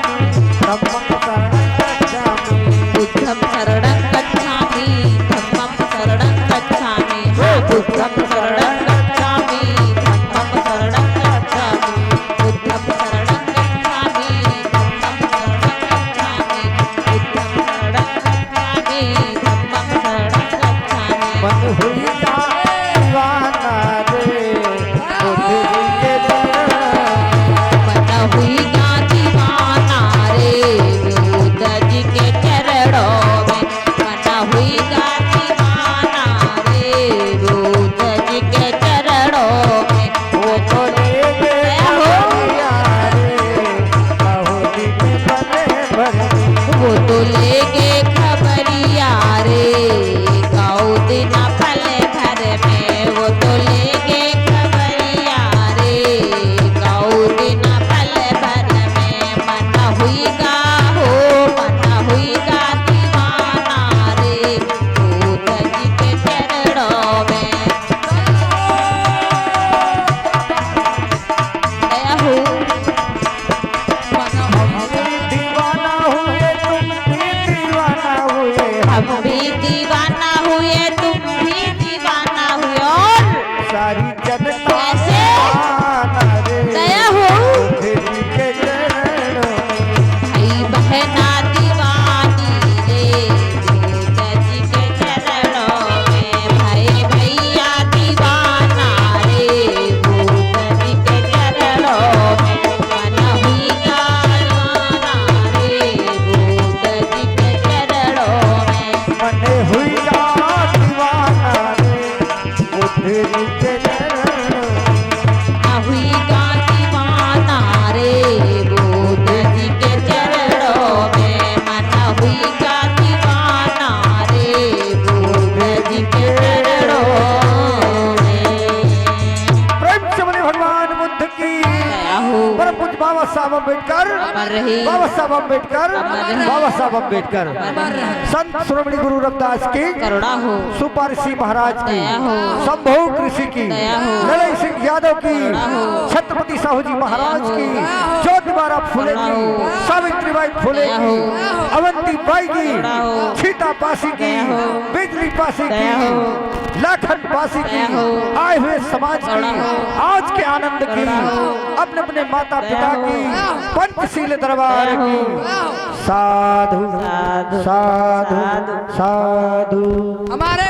धम्मं शरणं गच्छामि, बुद्धं शरणं गच्छामि धम्मं शरणं गच्छामि, बुद्धं शरणं गच्छामि धम्मं शरणं गच्छामि, बुद्धं शरणं गच्छामि धम्मं शरणं गच्छामि, बुद्धं शरणं गच्छामि दीवाना हुए, तुम भी दीवाना हुए। और सारी जनता कैसे? दीवाना रे दया हो बुद्ध जी के चरणों में। भाई बहना दीवानी रे बुद्ध जी के चरणों में। भाई भैया दीवाना रे बुद्ध जी के चरणों में। मन हुई दीवाना रे बुद्ध जी के चरणों में। मन हुई दीवाना रे बुद्ध जी के चरणों में। हुई दीवाना रे बुद्ध जी के चरणों में। मन हुई दीवाना रे बुद्ध जी के चरणों में। प्रेम से बोले भगवान बुद्ध की। दया हो परम पूज्य बाबा साहब अम्बेडकर, अमर रहे। बाबा साहब अम्बेडकर, अमर रहे। बाबा साहब अम्बेडकर, संत शिरोमणि गुरु रविदास की, करुणा हो सुपारसी महाराज की, दया हो। संभव कृषि की, दया हो। लड़ई सिंह यादव की, हो। छत्रपति साहू जी महाराज दया की, हो। ज्योतिबा फुले दया की, हो। सावित्रीबाई फुले दया की, हो। अवंती बाई की, दया हो। सीता पासी की, दया हो। बिजली पासी दया की, हो। लाखन पासी की, दया हो। आए हुए समाज की, दया हो। आज के आनंद की, दया हो। अपने अपने माता दया पिता हो। की, पंचशील दरबार दया हो। की। साधु साधु साधु साधु साधु। हमारे